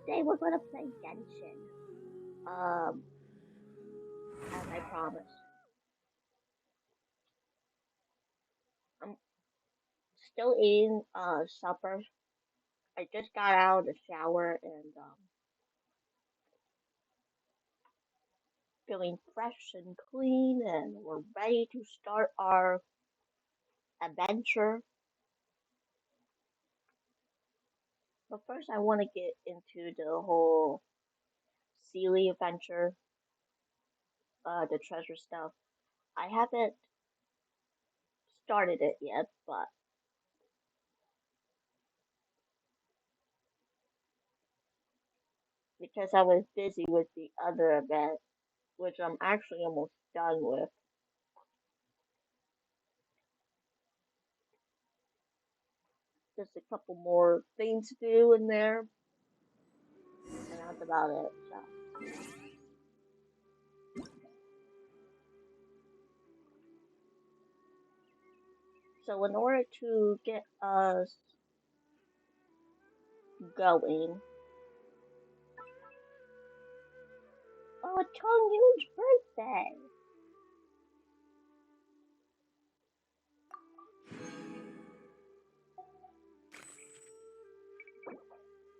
Today we're gonna play Genshin. Um, as I promised. I'm still eating supper. I just got out of the shower and feeling fresh and clean, and we're ready to start our adventure. But first, I want to get into the whole Seelie adventure, the treasure stuff. I haven't started it yet, but because I was busy with the other event, which I'm actually almost done with. Just a couple more things to do in there, and that's about it. So in order to get us going, oh, it's Yun's birthday.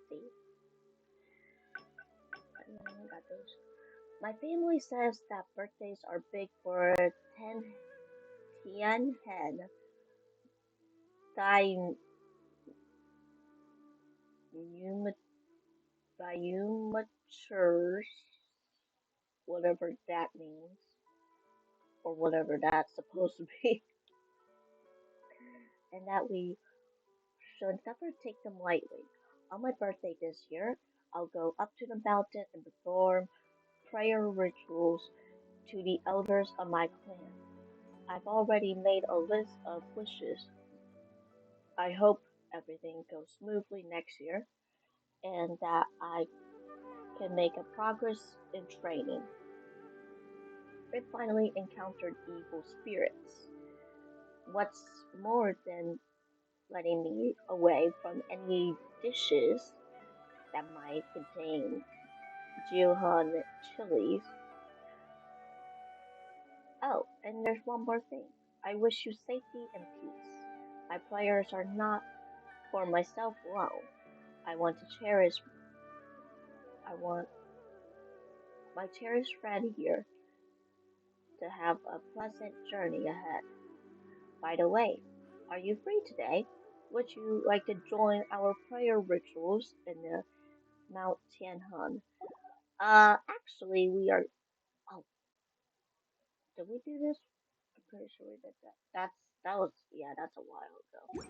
See, I got those. My family says that birthdays are big for Tianhen, Dai matures, whatever that means, or whatever that's supposed to be, and that we should never take them lightly. On my birthday this year, I'll go up to the mountain and perform prayer rituals to the elders of my clan. I've already made a list of wishes. I hope everything goes smoothly next year and that I can make a progress in training. I finally encountered evil spirits. What's more than letting me away from any dishes that might contain Juhan chilies. Oh, and there's one more thing. I wish you safety and peace. My prayers are not for myself alone. I want to cherish I want my cherished friend here to have a pleasant journey ahead. By the way, are you free today? Would you like to join our prayer rituals in the Mount Tianhan? Actually, we are. Oh, did we do this? I'm pretty sure we did that. That was yeah, that's a while ago.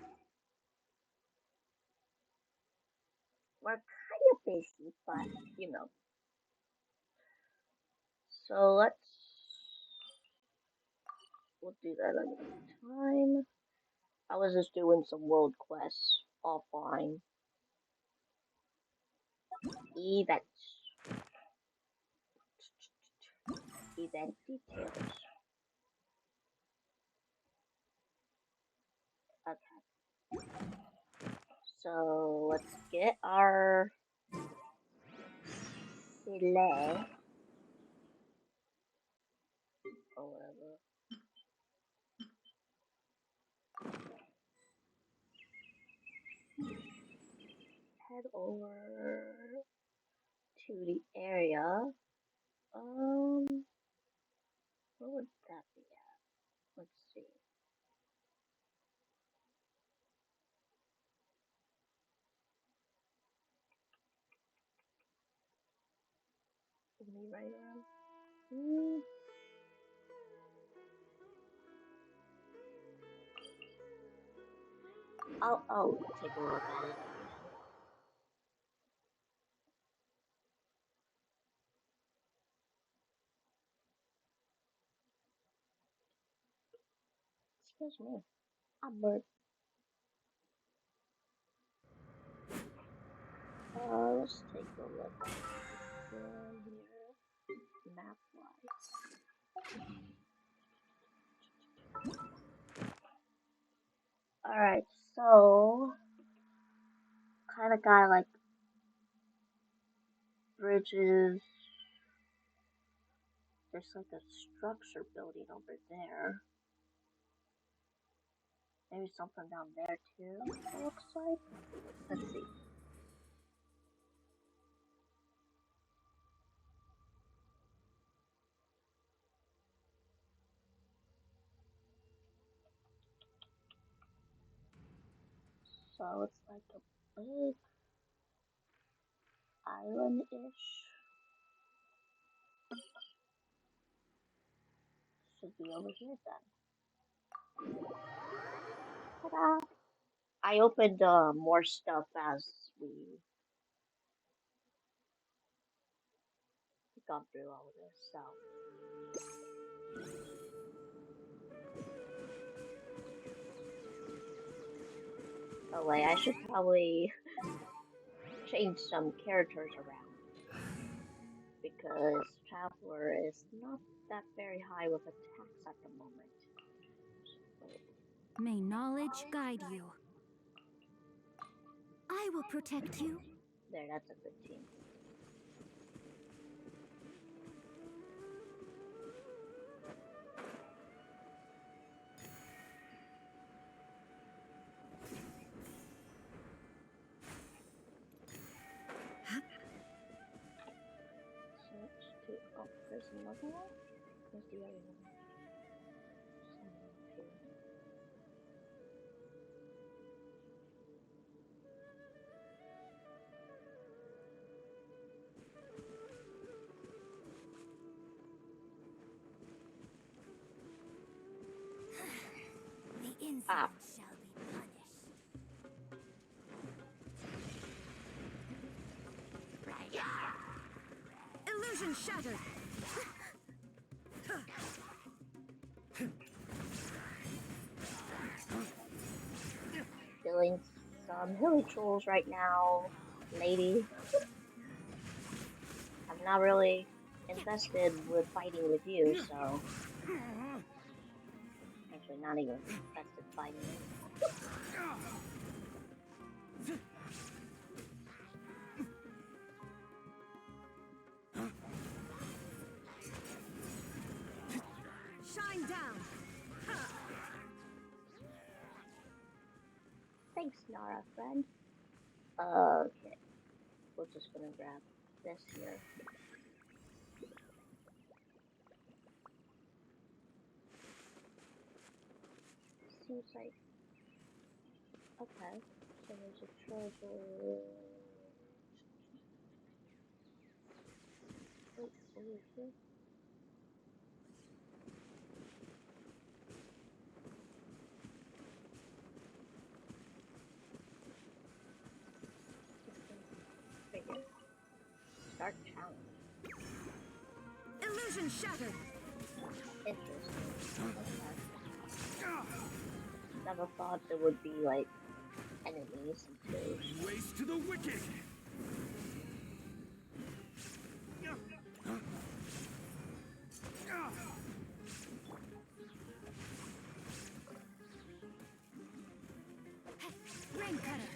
We're kind of busy, but you know. So we'll do that another time. I was just doing some world quests offline. Event event details. Okay, so let's get our Seelie or whatever. Head over to the area. Um, where would that be at? Let's see. Is me right around? Hmm. I'll take a look at it. Excuse me. I'm bored. Let's take a look here. Map wise. Alright, so kind of got like bridges. There's like a structure building over there. Maybe something down there too, it looks like. Let's see. So it's like a big island-ish. Should be over here then. Ta-da! I opened more stuff as we gone through all of this, so. Oh wait, I should probably change some characters around because Traveler is not that very high with attacks at the moment. May knowledge guide you. I will protect you. There, that's a good team. Oh, there's another one? Where's the other one? Somewhere up here. The insolent shall be punished. Illusion shattered. Doing some hilly trolls right now, lady. I'm not really invested with fighting with you, so. Actually, not even invested fighting you. Shine down. Thanks, Nara, friend. Okay. We're just gonna grab this here. Seems like. Okay. So there's a treasure. Oh, over here. Figure. Start challenge. Illusion shattered. Interesting. Okay. Never thought there would be like enemies until. Waste to the wicked. Rain cutter.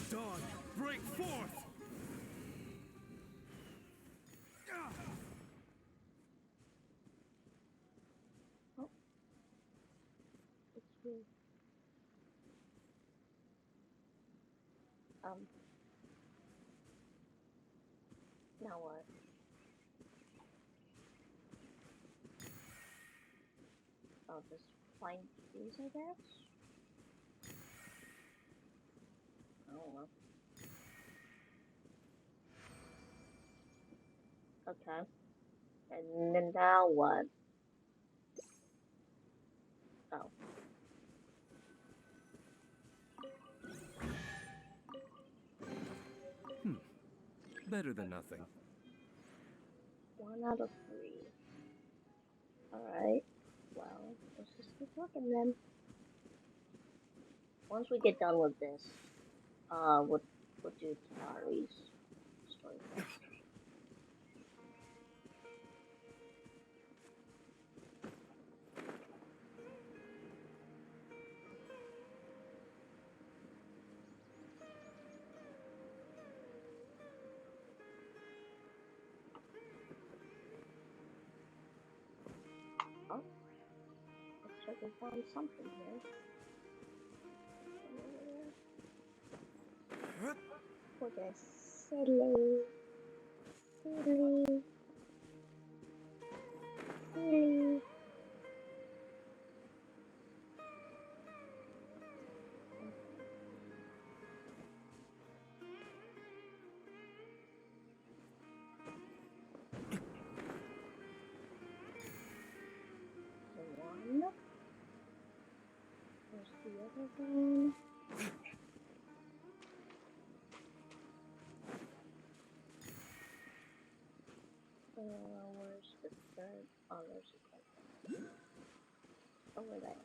Dawn, break forth. Oh. It's weird. Now what? I'll just find these, I guess? I don't know. Okay. And then now what? Oh. Better than nothing. 1 out of 3. Alright. Well, let's just keep looking then. Once we get done with this, we'll do Tighnari's story quest. Oh, looks like we found something here. For the Seelie. Seelie. Seelie. One. Where's the other one? Where's the third? Oh, there's the third one. Over there.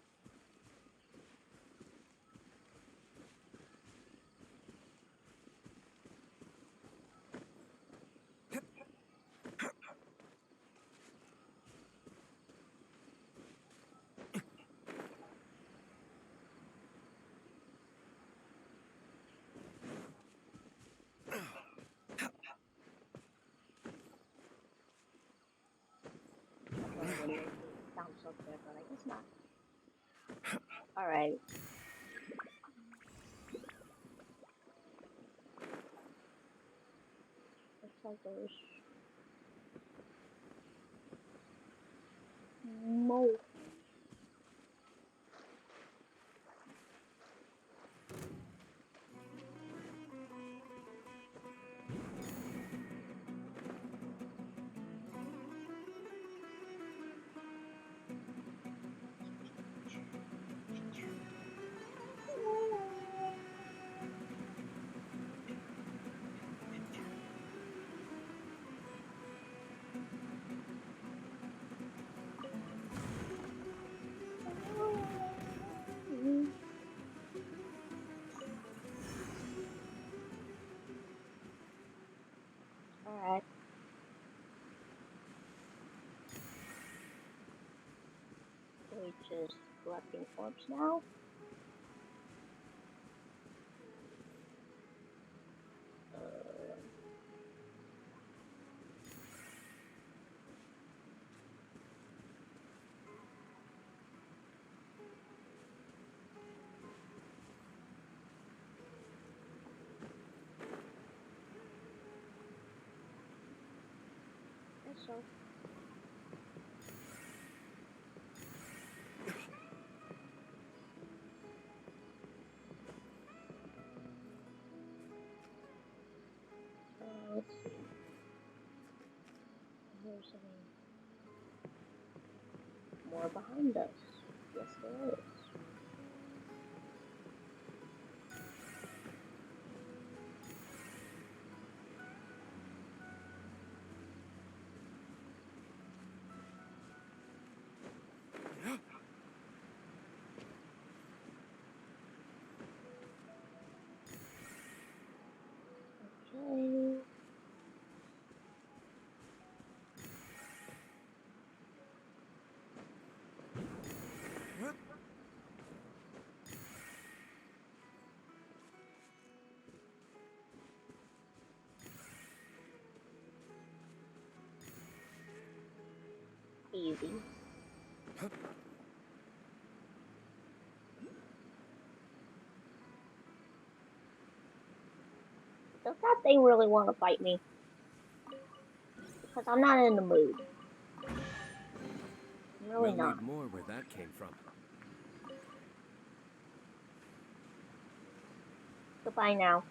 Sounds up there, but I guess not. Alright. Looks like there's more. Alright. We just collecting orbs now. So. Let's see. There's more behind us. Yes, there is. Okay. Easy. Does that thing really want to fight me? Because I'm not in the mood. I'm really We'll not. need more where that came from. Goodbye now.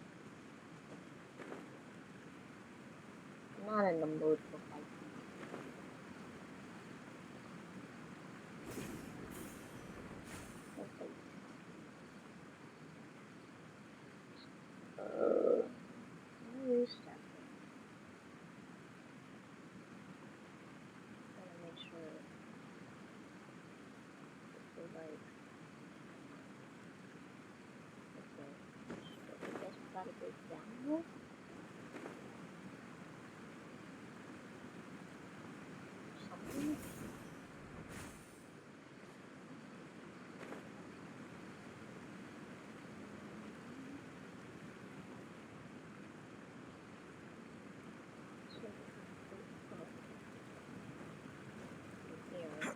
I'm not in the mood for fighting. Okay. Where is that thing? Gotta make sure it's like Something? Here.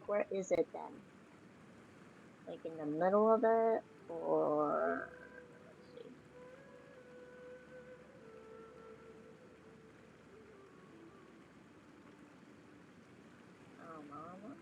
Where is it then? Like in the middle of it, or let's see. Oh, mama.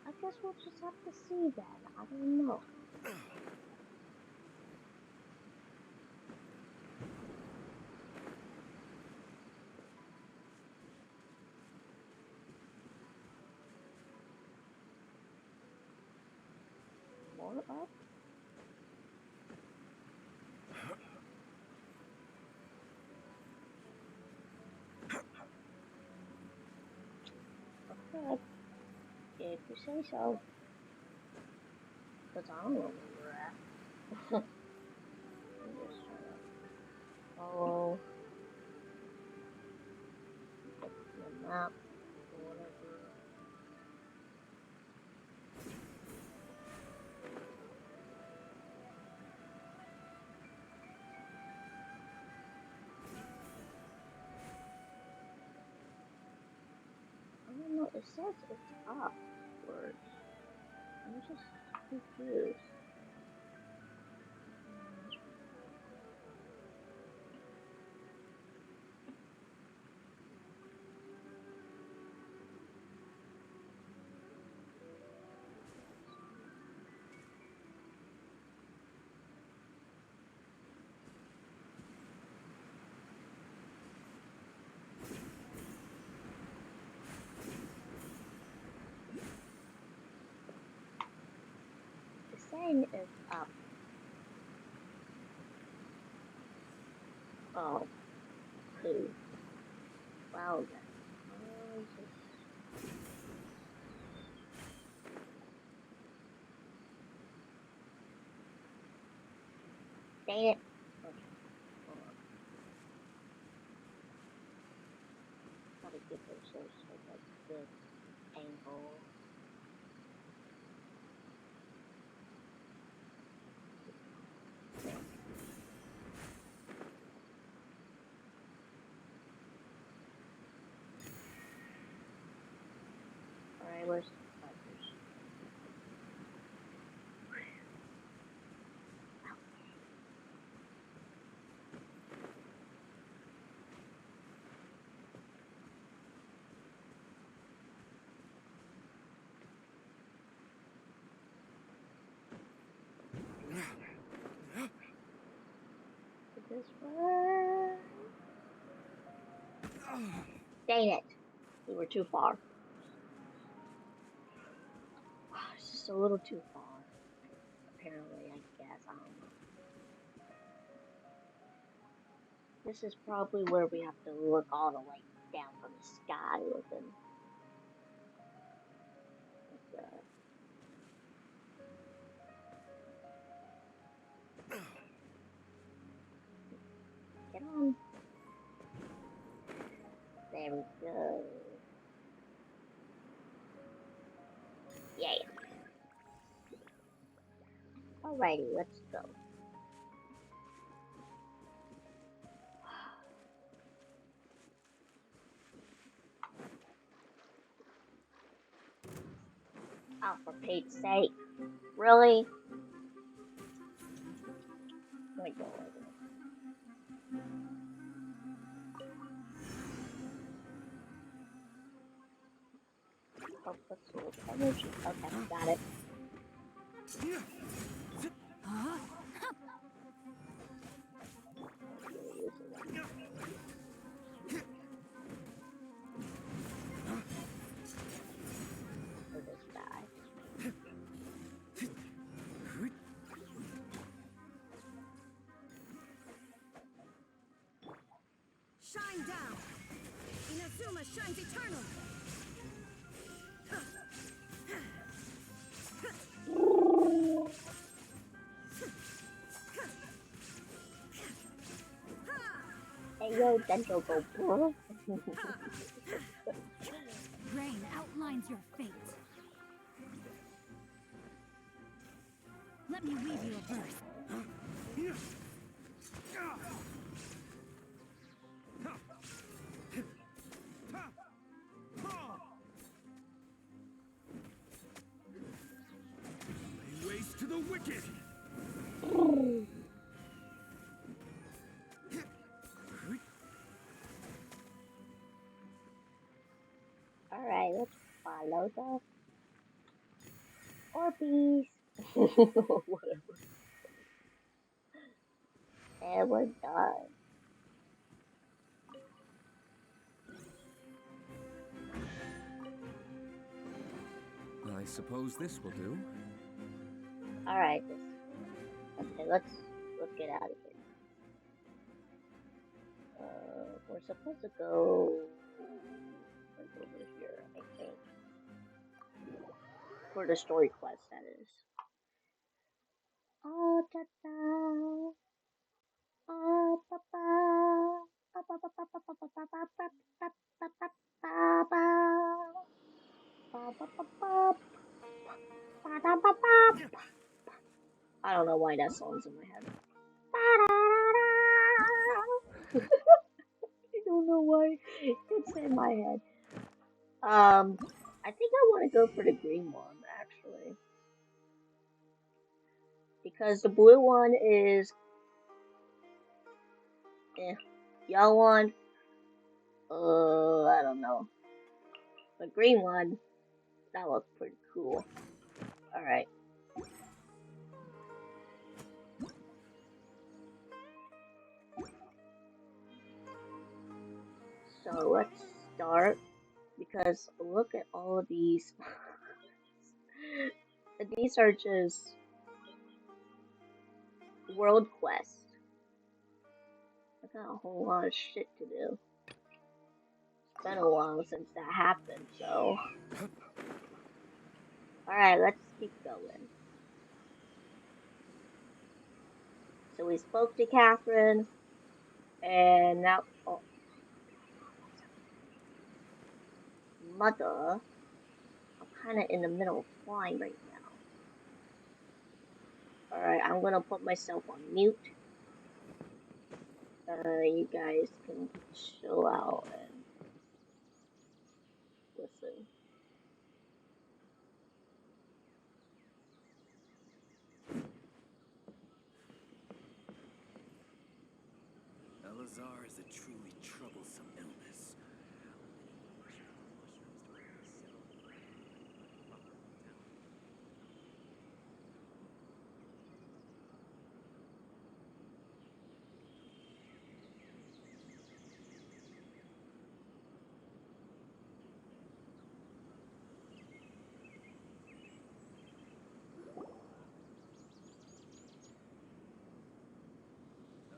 I guess we'll just have to see then. I don't know. More up? Okay. If you say so. Because I don't know where we're at. I'm just trying to follow the map or whatever. I don't know. It says it's upwards. I'm just confused. It's saying it's up. Oh, poo. Well then. Dang it. Okay, hold on. Gotta get this like a good angle. Alright, where's the fighters? This way. Dang it. We were too far. It's just a little too far. Apparently, I guess. I don't know. This is probably where we have to look all the way down from the sky looking. Get on. There we go. Yeah. Alrighty, let's go. Oh, for Pete's sake. Really? Let me go over there. of the soul's energy. Okay, got it. For this guy. Shine down. Inazuma shines eternal. Hey yo, Dento go bro. Rain outlines your fate. Let me weave you a verse. Lay waste to the wicked. Alright, let's follow the Orbeez. Whatever. And we're done. I suppose this will do. Alright, okay, let's get out of here. We're supposed to go like over here, I think. For the story quest, that is. Oh, da da. Oh, ba ba. Ba ba ba ba ba ba ba ba ba ba ba ba ba ba. Ba ba ba ba. Ba da ba ba. I don't know why that song's in my head. I don't know why it's in my head. I think I want to go for the green one actually, because the blue one is yellow one. I don't know. The green one, that looks pretty cool. All right. So let's start, because look at all of these. These are just world quests. I got a whole lot of shit to do. It's been a while since that happened, so. Alright, let's keep going. So we spoke to Catherine, and now. Oh. Mother. I'm kinda in the middle of flying right now. Alright, I'm gonna put myself on mute. You guys can chill out and listen. Elazar is a truly troublesome illness.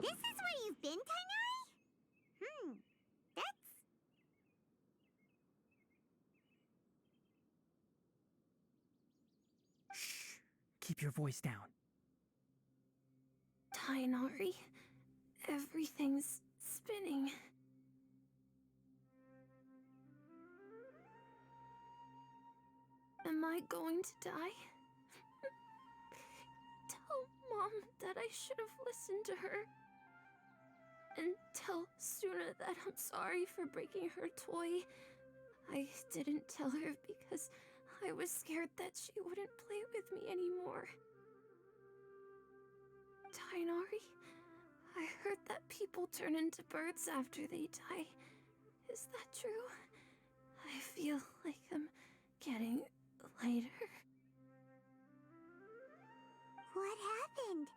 This is where you've been, Tighnari? That's... Shh. Keep your voice down. Tighnari, everything's spinning. Am I going to die? Tell Mom that I should have listened to her. And tell Suna that I'm sorry for breaking her toy. I didn't tell her because I was scared that she wouldn't play with me anymore. Tighnari, I heard that people turn into birds after they die. Is that true? I feel like I'm getting lighter. What happened?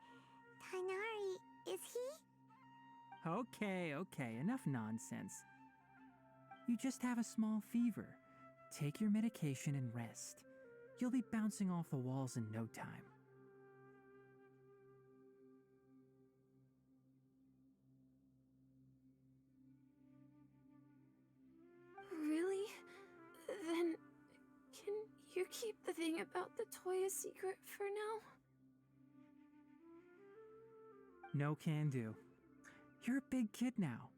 Tighnari, is he? Okay, enough nonsense. You just have a small fever. Take your medication and rest. You'll be bouncing off the walls in no time. Really? Then, can you keep the thing about the toy a secret for now? No can do. You're a big kid now.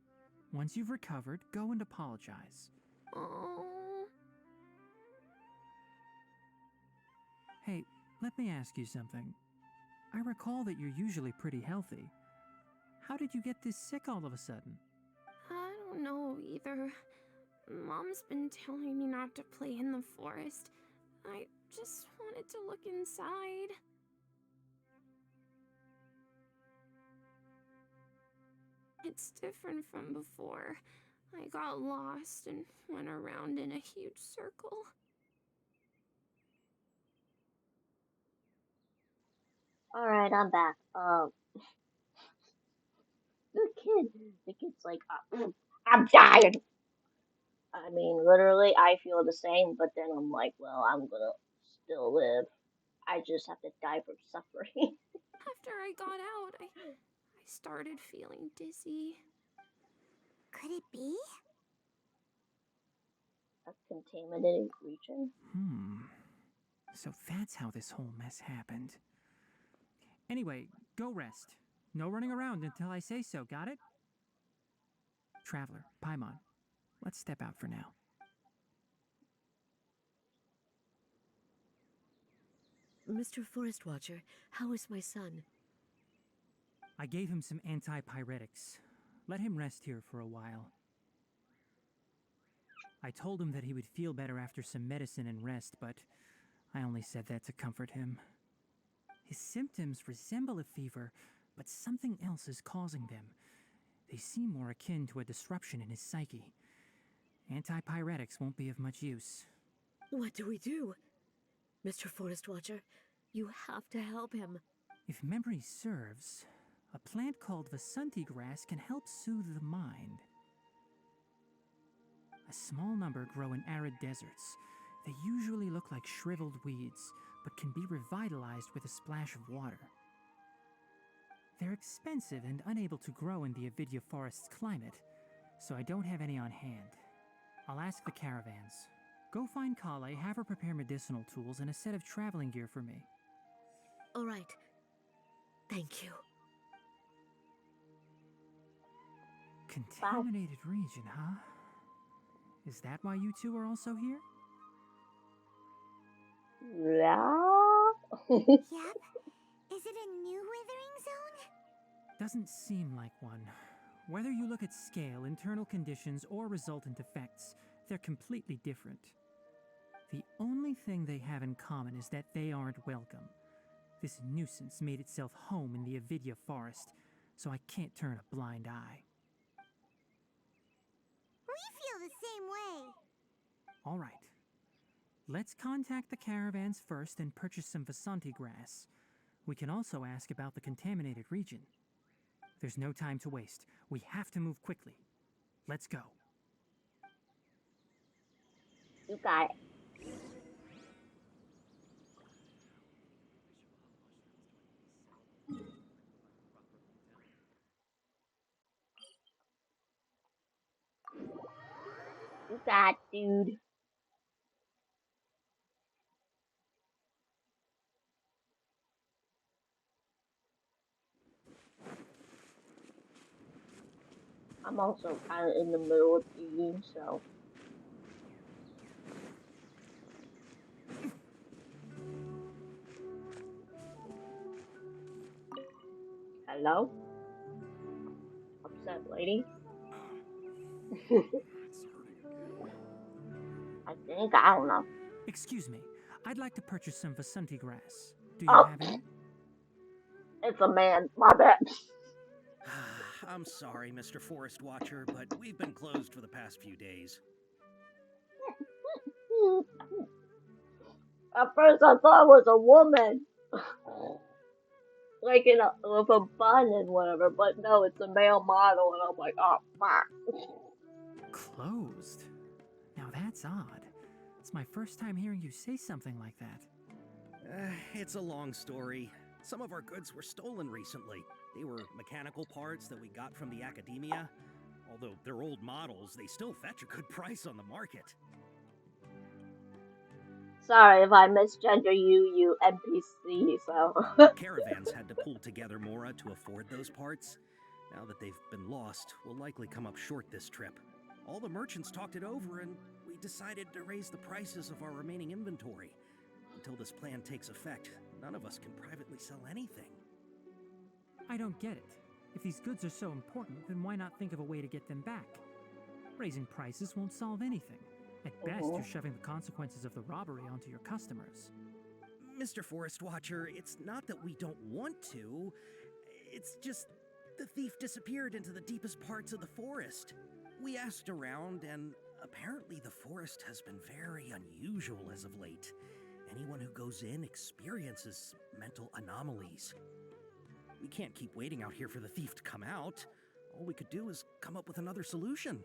Once you've recovered, go and apologize. Oh. Hey, let me ask you something. I recall that you're usually pretty healthy. How did you get this sick all of a sudden? I don't know either. Mom's been telling me not to play in the forest. I just wanted to look inside. It's different from before. I got lost and went around in a huge circle. Alright, I'm back. The kid's like, I'm tired. I mean, literally, I feel the same, but then I'm like, well, I'm gonna still live. I just have to die from suffering. After I got out, I started feeling dizzy. Could it be? A contaminated region? So that's how this whole mess happened. Anyway, go rest. No running around until I say so, got it? Traveler, Paimon, let's step out for now. Mr. Forest Watcher, how is my son? I gave him some antipyretics. Let him rest here for a while. I told him that he would feel better after some medicine and rest, but I only said that to comfort him. His symptoms resemble a fever, but something else is causing them. They seem more akin to a disruption in his psyche. Antipyretics won't be of much use. What do we do? Mr. Forest Watcher, you have to help him. If memory serves, a plant called Vasanti grass can help soothe the mind. A small number grow in arid deserts. They usually look like shriveled weeds, but can be revitalized with a splash of water. They're expensive and unable to grow in the Avidya forest's climate, so I don't have any on hand. I'll ask the caravans. Go find Kale, have her prepare medicinal tools and a set of traveling gear for me. All right. Thank you. Contaminated region, huh? Is that why you two are also here? Yeah. Yep. Is it a new withering zone? Doesn't seem like one. Whether you look at scale, internal conditions, or resultant effects, they're completely different. The only thing they have in common is that they aren't welcome. This nuisance made itself home in the Avidya forest, so I can't turn a blind eye. We feel the same way. All right. Let's contact the caravans first and purchase some Vasanti grass. We can also ask about the contaminated region. There's no time to waste. We have to move quickly. Let's go. You got it. You got it, dude. I'm also kind of in the middle of eating, so. Hello? Upset lady? I don't know. Excuse me. I'd like to purchase some Vasanti grass. Do you Oh, have any? it's a man. My bad. I'm sorry, Mr. Forest Watcher, but we've been closed for the past few days. At first I thought it was a woman. Like in a with a bun and whatever, but no, it's a male model, and I'm like, oh fuck. Closed? Now that's odd. It's my first time hearing you say something like that. It's a long story. Some of our goods were stolen recently. They were mechanical parts that we got from the academia. Although they're old models, they still fetch a good price on the market. Sorry if I misgender you NPC. So. Caravans had to pull together Mora to afford those parts. Now that they've been lost, we'll likely come up short this trip. All the merchants talked it over, and we decided to raise the prices of our remaining inventory. Until this plan takes effect, none of us can privately sell anything. I don't get it. If these goods are so important, then why not think of a way to get them back? Raising prices won't solve anything. At best, you're shoving the consequences of the robbery onto your customers. Mr. Forest Watcher, it's not that we don't want to. It's just the thief disappeared into the deepest parts of the forest. We asked around, and apparently the forest has been very unusual as of late. Anyone who goes in experiences mental anomalies. We can't keep waiting out here for the thief to come out. All we could do is come up with another solution.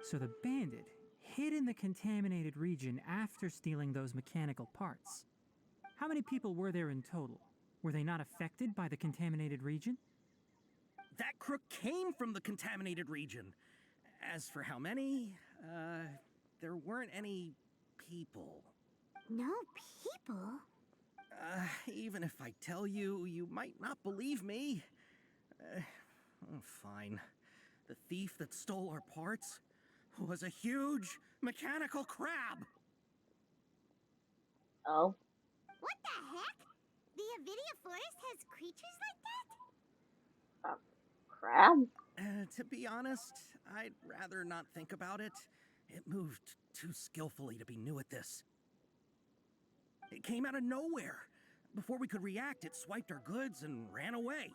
So the bandit hid in the contaminated region after stealing those mechanical parts. How many people were there in total? Were they not affected by the contaminated region? That crook came from the contaminated region. As for how many, there weren't any people. No people? Even if I tell you, you might not believe me. Fine. The thief that stole our parts was a huge mechanical crab. Oh. What the heck? The Avidia Forest has creatures like that? Crab? To be honest, I'd rather not think about it. It moved too skillfully to be new at this. It came out of nowhere. Before we could react, it swiped our goods and ran away.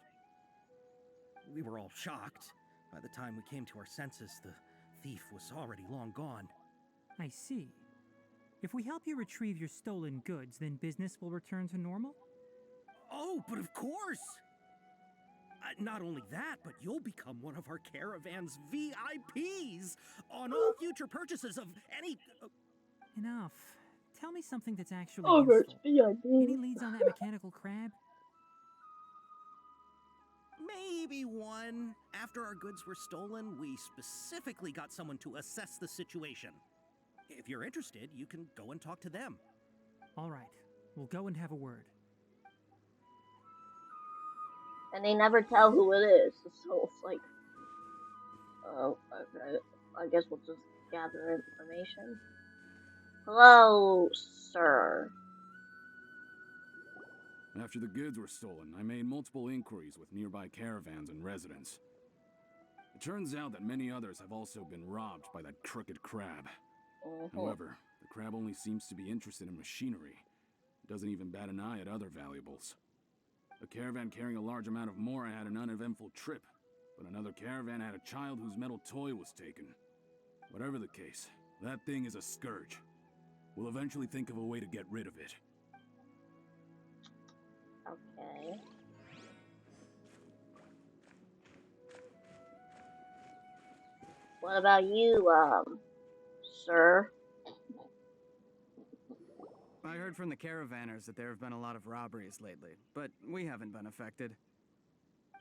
We were all shocked. By the time we came to our senses, the thief was already long gone. I see. If we help you retrieve your stolen goods, then business will return to normal? Oh, but of course! Not only that, but you'll become one of our caravan's VIPs on all future purchases of any... Enough. Tell me something that's actually Oh, useful. VIP. Any leads on that mechanical crab? Maybe one. After our goods were stolen, we specifically got someone to assess the situation. If you're interested, you can go and talk to them. All right. We'll go and have a word. And they never tell who it is, so it's like, oh, okay. I guess we'll just gather information. Hello, sir. After the goods were stolen, I made multiple inquiries with nearby caravans and residents. It turns out that many others have also been robbed by that crooked crab. However, the crab only seems to be interested in machinery. It doesn't even bat an eye at other valuables. A caravan carrying a large amount of Mora had an uneventful trip, but another caravan had a child whose metal toy was taken. Whatever the case, that thing is a scourge. We'll eventually think of a way to get rid of it. Okay. What about you, sir? I heard from the caravanners that there have been a lot of robberies lately, but we haven't been affected.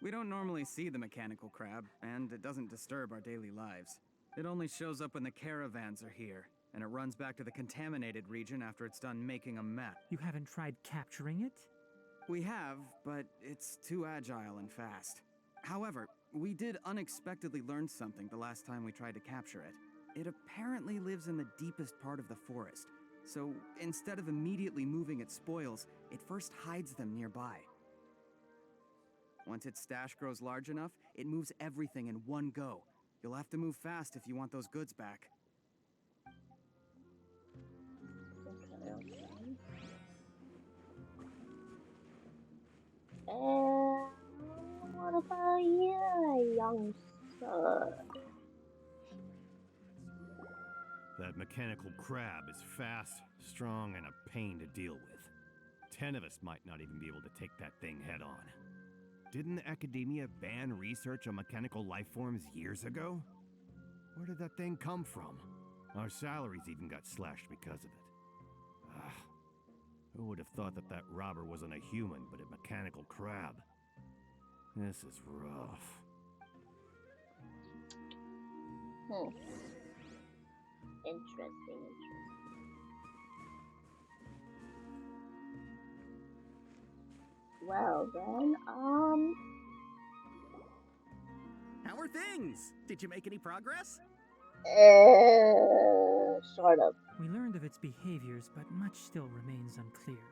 We don't normally see the mechanical crab, and it doesn't disturb our daily lives. It only shows up when the caravans are here, and it runs back to the contaminated region after it's done making a mess. You haven't tried capturing it? We have, but it's too agile and fast. However, we did unexpectedly learn something the last time we tried to capture it. It apparently lives in the deepest part of the forest, so instead of immediately moving its spoils, it first hides them nearby. Once its stash grows large enough, it moves everything in one go. You'll have to move fast if you want those goods back. Okay. And what about you, young sir? That mechanical crab is fast, strong, and a pain to deal with. 10 of us might not even be able to take that thing head on. Didn't academia ban research on mechanical life forms years ago? Where did that thing come from? Our salaries even got slashed because of it. Who would have thought that that robber wasn't a human, but a mechanical crab? This is rough. Interesting. Well then, How are things? Did you make any progress? Sort of. We learned of its behaviors, but much still remains unclear.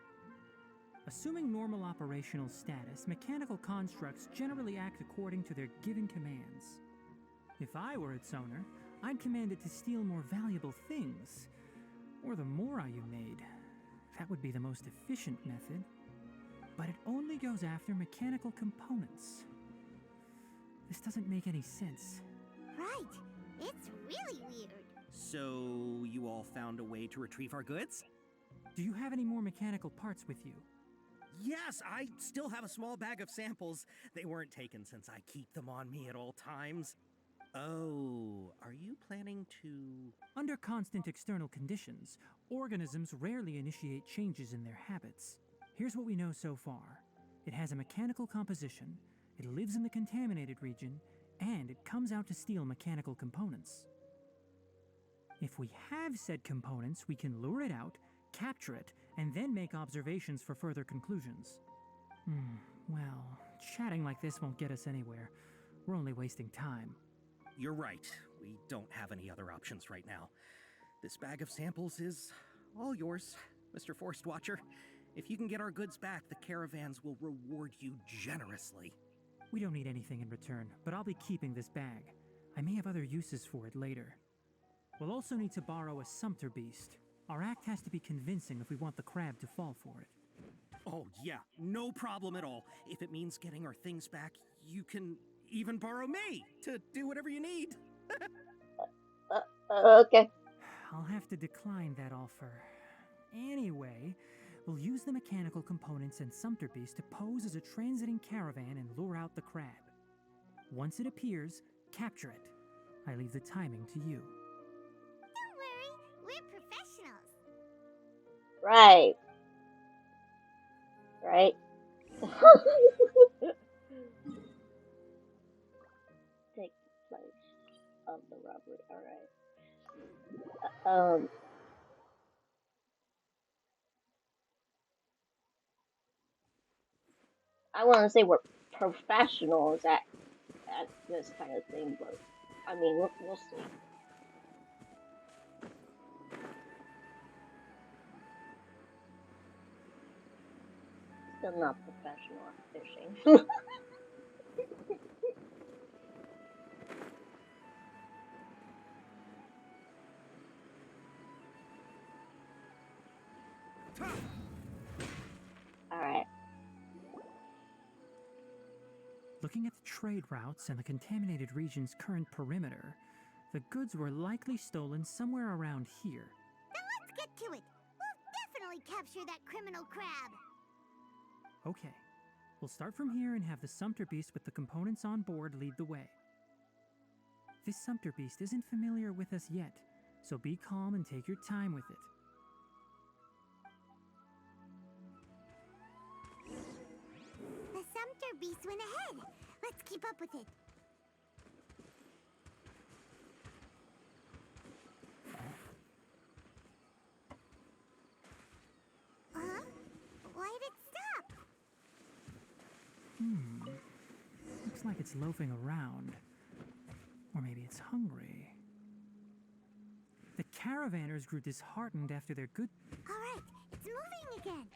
Assuming normal operational status, mechanical constructs generally act according to their given commands. If I were its owner, I'd command it to steal more valuable things. Or the more you made. That would be the most efficient method. But it only goes after mechanical components. This doesn't make any sense. Right. It's really weird. So, you all found a way to retrieve our goods? Do you have any more mechanical parts with you? Yes, I still have a small bag of samples. They weren't taken since I keep them on me at all times. Oh, are you planning to... Under constant external conditions, organisms rarely initiate changes in their habits. Here's what we know so far. It has a mechanical composition, it lives in the contaminated region, and it comes out to steal mechanical components. If we have said components, we can lure it out, capture it, and then make observations for further conclusions. Well, chatting like this won't get us anywhere. We're only wasting time. You're right. We don't have any other options right now. This bag of samples is all yours, Mr. Forest Watcher. If you can get our goods back, the caravans will reward you generously. We don't need anything in return, but I'll be keeping this bag. I may have other uses for it later. We'll also need to borrow a sumpter beast. Our act has to be convincing if we want the crab to fall for it. Oh, yeah, no problem at all. If it means getting our things back, you can even borrow me to do whatever you need. Okay. I'll have to decline that offer. Anyway, we'll use the mechanical components and sumpter beast to pose as a transiting caravan and lure out the crab. Once it appears, capture it. I leave the timing to you. Don't worry, we're professionals. Right. Right. Take place of the robbery. Alright. I want to say we're professionals at this kind of thing, but I mean, we'll see. Still not professional at fishing. Alright. Looking at the trade routes and the contaminated region's current perimeter, the goods were likely stolen somewhere around here. Then let's get to it. We'll definitely capture that criminal crab. Okay, we'll start from here and have the sumpter beast with the components on board lead the way. This sumpter beast isn't familiar with us yet, so be calm and take your time with it. The sumpter beast went ahead. Let's keep up with it. Huh? Why did it stop? Looks like it's loafing around. Or maybe it's hungry. The caravanners grew disheartened after their good... Alright, it's moving again.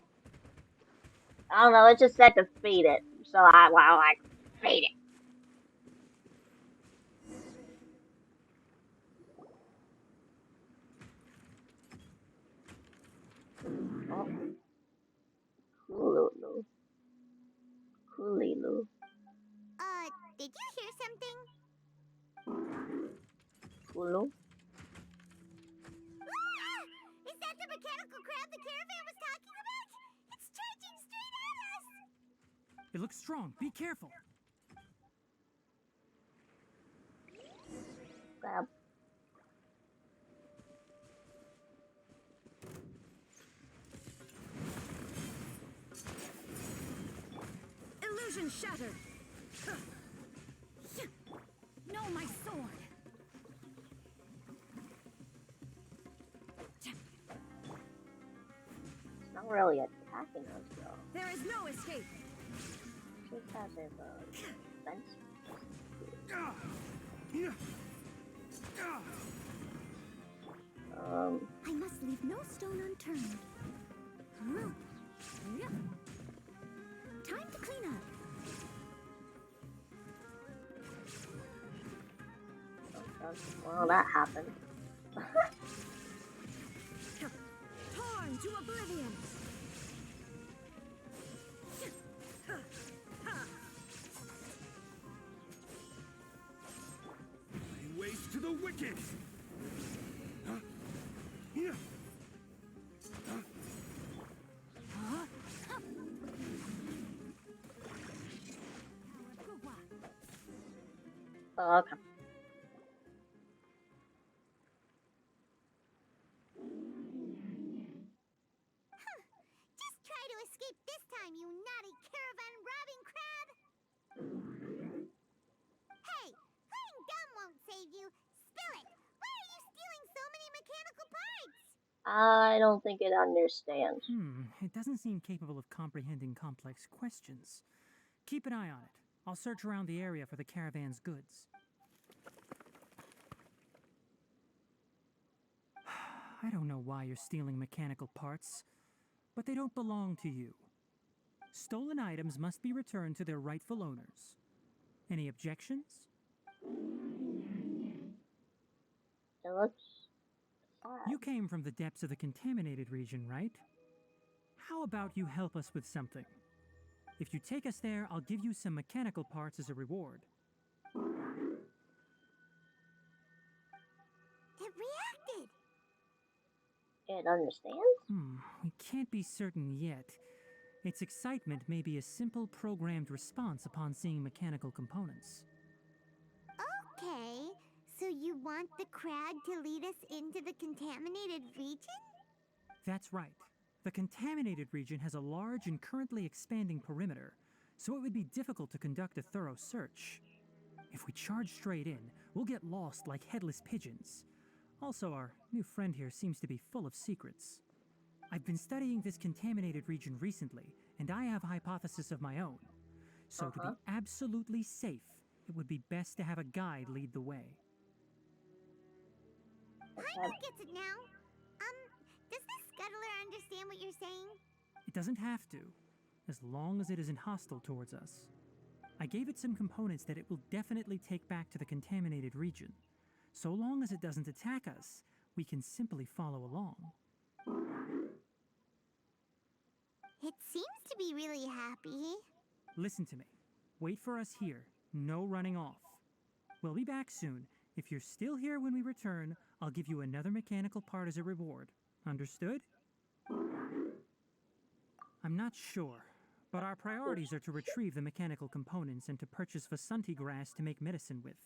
I don't know, it just said to feed it. So I feed it. Oh. Coolulu. Coolilu. Did you hear something? Cooloo. Look, mechanical crab the caravan was talking about? It's charging straight at us! It looks strong. Be careful. Grab. Illusion shattered. No, my sword. It's not really attacking us though. There is no escape. She has a fence. I must leave no stone unturned. Time to clean up. Well, that happened. Torn to oblivion. Waste to the wicked! Okay. Just try to escape this time, you naughty caravan robbing crab! Hey, playing dumb won't save you. Spill it! Why are you stealing so many mechanical parts? I don't think it understands. It doesn't seem capable of comprehending complex questions. Keep an eye on it. I'll search around the area for the caravan's goods. I don't know why you're stealing mechanical parts, but they don't belong to you. Stolen items must be returned to their rightful owners. Any objections? It looks sad. You came from the depths of the contaminated region, right? How about you help us with something? If you take us there, I'll give you some mechanical parts as a reward. It reacted! It understands? We can't be certain yet. Its excitement may be a simple programmed response upon seeing mechanical components. Okay, so you want the crab to lead us into the contaminated region? That's right. The contaminated region has a large and currently expanding perimeter, so it would be difficult to conduct a thorough search. If we charge straight in, we'll get lost like headless pigeons. Also, our new friend here seems to be full of secrets. I've been studying this contaminated region recently, and I have a hypothesis of my own. So to be absolutely safe, it would be best to have a guide lead the way. Paimon gets it now. Does this scuttler understand what you're saying? It doesn't have to, as long as it isn't hostile towards us. I gave it some components that it will definitely take back to the contaminated region. So long as it doesn't attack us, we can simply follow along. It seems to be really happy. Listen to me. Wait for us here. No running off. We'll be back soon. If you're still here when we return, I'll give you another mechanical part as a reward. Understood? I'm not sure, but our priorities are to retrieve the mechanical components and to purchase Vasanti grass to make medicine with.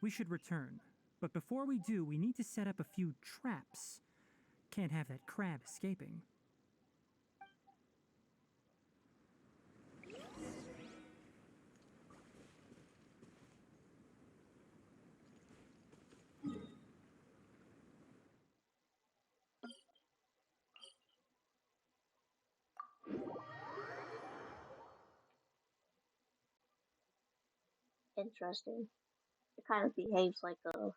We should return, but before we do, we need to set up a few traps. Can't have that crab escaping. Interesting. It kind of behaves like a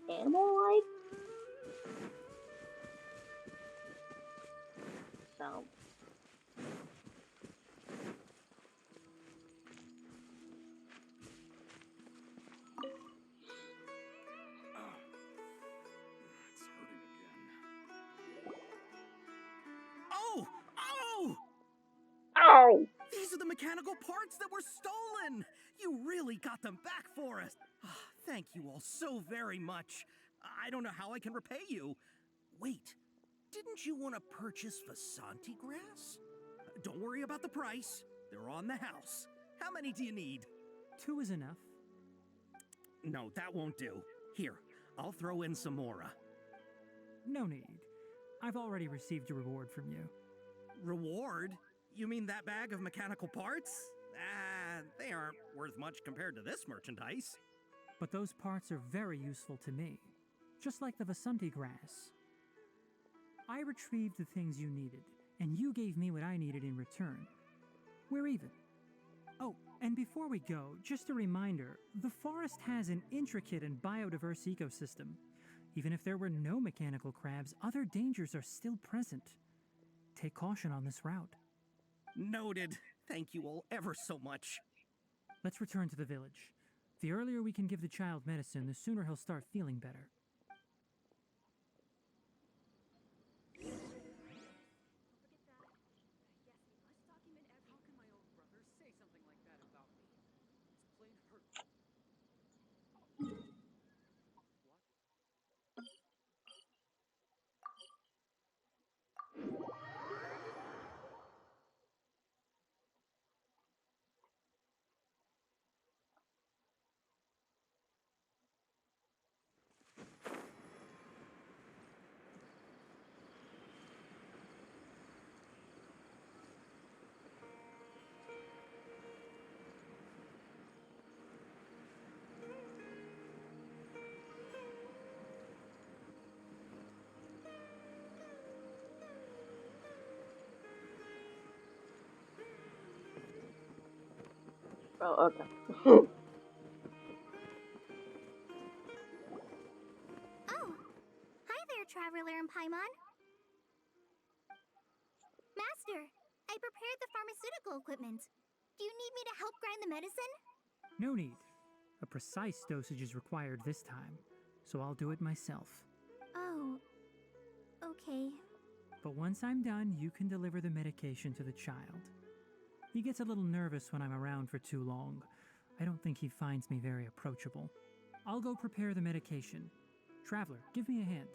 animal-like. So It's hurting again. Oh! Oh! ow! These are the mechanical parts that were stolen! You really got them back for us! Thank you all so very much. I don't know how I can repay you. Wait, didn't you want to purchase Vasanti grass? Don't worry about the price. They're on the house. How many do you need? 2 is enough. No, that won't do. Here, I'll throw in some more. No need. I've already received a reward from you. Reward? You mean that bag of mechanical parts? They aren't worth much compared to this merchandise. But those parts are very useful to me. Just like the Vasanti grass. I retrieved the things you needed, and you gave me what I needed in return. We're even. Oh, and before we go, just a reminder, the forest has an intricate and biodiverse ecosystem. Even if there were no mechanical crabs, other dangers are still present. Take caution on this route. Noted. Thank you all ever so much. Let's return to the village. The earlier we can give the child medicine, the sooner he'll start feeling better. Oh, okay. Oh, hi there, Traveler and Paimon. Master, I prepared the pharmaceutical equipment. Do you need me to help grind the medicine? No need. A precise dosage is required this time, so I'll do it myself. Oh, okay. But once I'm done, you can deliver the medication to the child. He gets a little nervous when I'm around for too long. I don't think he finds me very approachable. I'll go prepare the medication. Traveler, give me a hand.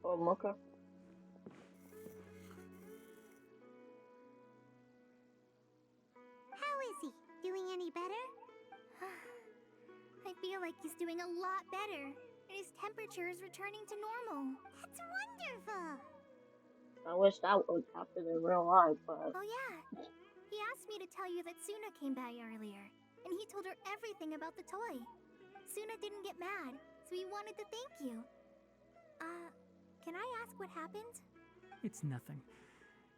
Oh, okay. How is he? Doing any better? I feel like he's doing a lot better, and his temperature is returning to normal. That's wonderful! I wish that would happen in real life, but... Oh yeah, he asked me to tell you that Suna came by earlier, and he told her everything about the toy. Suna didn't get mad, so he wanted to thank you. Can I ask what happened? It's nothing.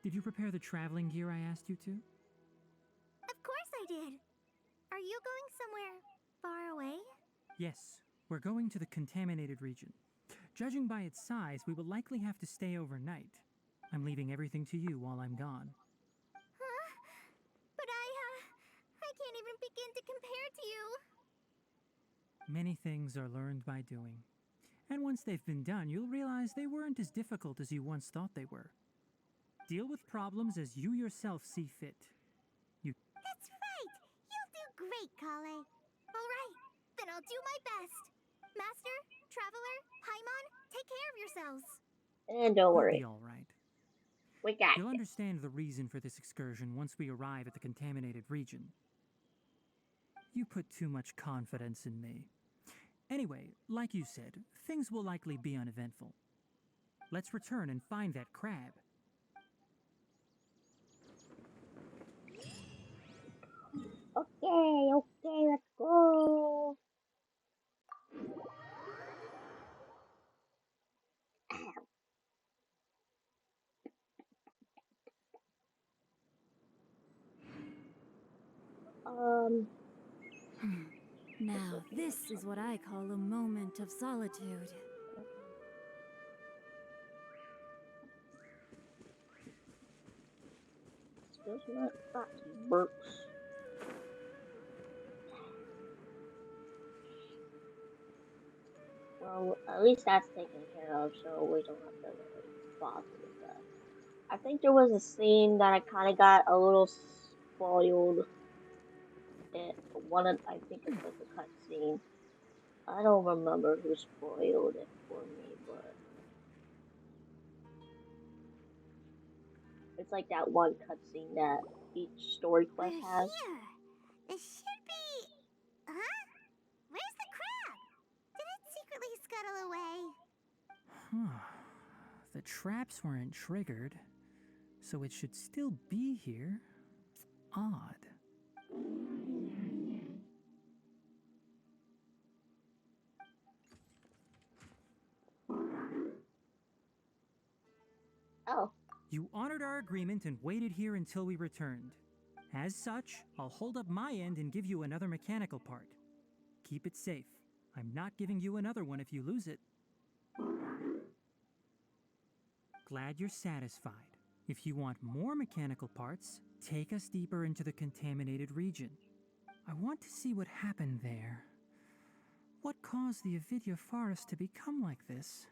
Did you prepare the traveling gear I asked you to? Of course I did! Are you going somewhere far away? Yes, we're going to the contaminated region. Judging by its size, we will likely have to stay overnight. I'm leaving everything to you while I'm gone. Huh? But I can't even begin to compare to you. Many things are learned by doing. And once they've been done, you'll realize they weren't as difficult as you once thought they were. Deal with problems as you yourself see fit. That's right! You'll do great, Kale. Alright, then I'll do my best. Master, Traveler, Paimon, take care of yourselves. And don't You'll worry. be all right. We got You'll this. understand the reason for this excursion once we arrive at the contaminated region. You put too much confidence in me. Anyway, like you said, things will likely be uneventful. Let's return and find that crab. Okay, let's go. Now, this is what I call a moment of solitude. Still not that burps. Well, at least that's taken care of, so we don't have to really bother with that. I think there was a scene that I kind of got a little spoiled. I think it's like a cutscene. I don't remember who spoiled it for me, but it's like that one cutscene that each story We're quest has. here. This should be. Huh? Where's the crab? Did it secretly scuttle away? The traps weren't triggered, so it should still be here. Odd. Oh, You honored our agreement and waited here until we returned. As such, I'll hold up my end and give you another mechanical part. Keep it safe. I'm not giving you another one if you lose it. Glad you're satisfied. If you want more mechanical parts, take us deeper into the contaminated region. I want to see what happened there. What caused the Avidya forest to become like this?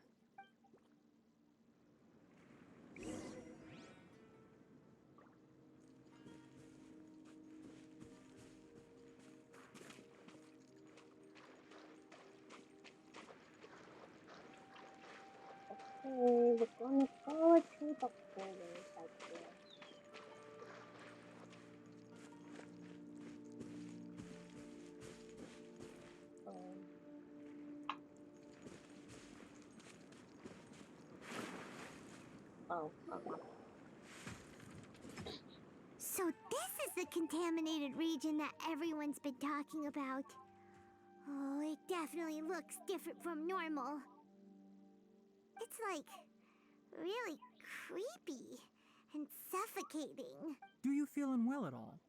okay, we're gonna go to the forest, I guess. Okay. So this is the contaminated region that everyone's been talking about. Oh, it definitely looks different from normal. It's like really creepy and suffocating. Do you feel unwell at all?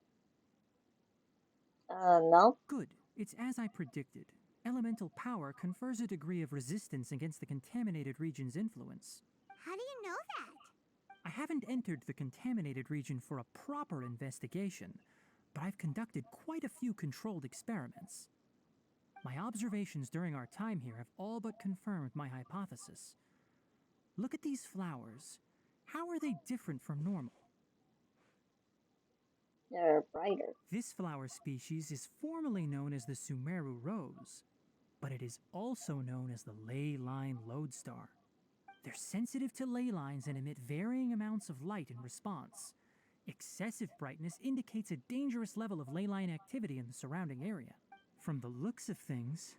No. Good. It's as I predicted. Elemental power confers a degree of resistance against the contaminated region's influence. How do you know that? I haven't entered the contaminated region for a proper investigation, but I've conducted quite a few controlled experiments. My observations during our time here have all but confirmed my hypothesis. Look at these flowers. How are they different from normal? They're brighter. This flower species is formally known as the Sumeru rose, but it is also known as the ley line lodestar. They're sensitive to ley lines and emit varying amounts of light in response. Excessive brightness indicates a dangerous level of ley line activity in the surrounding area. From the looks of things,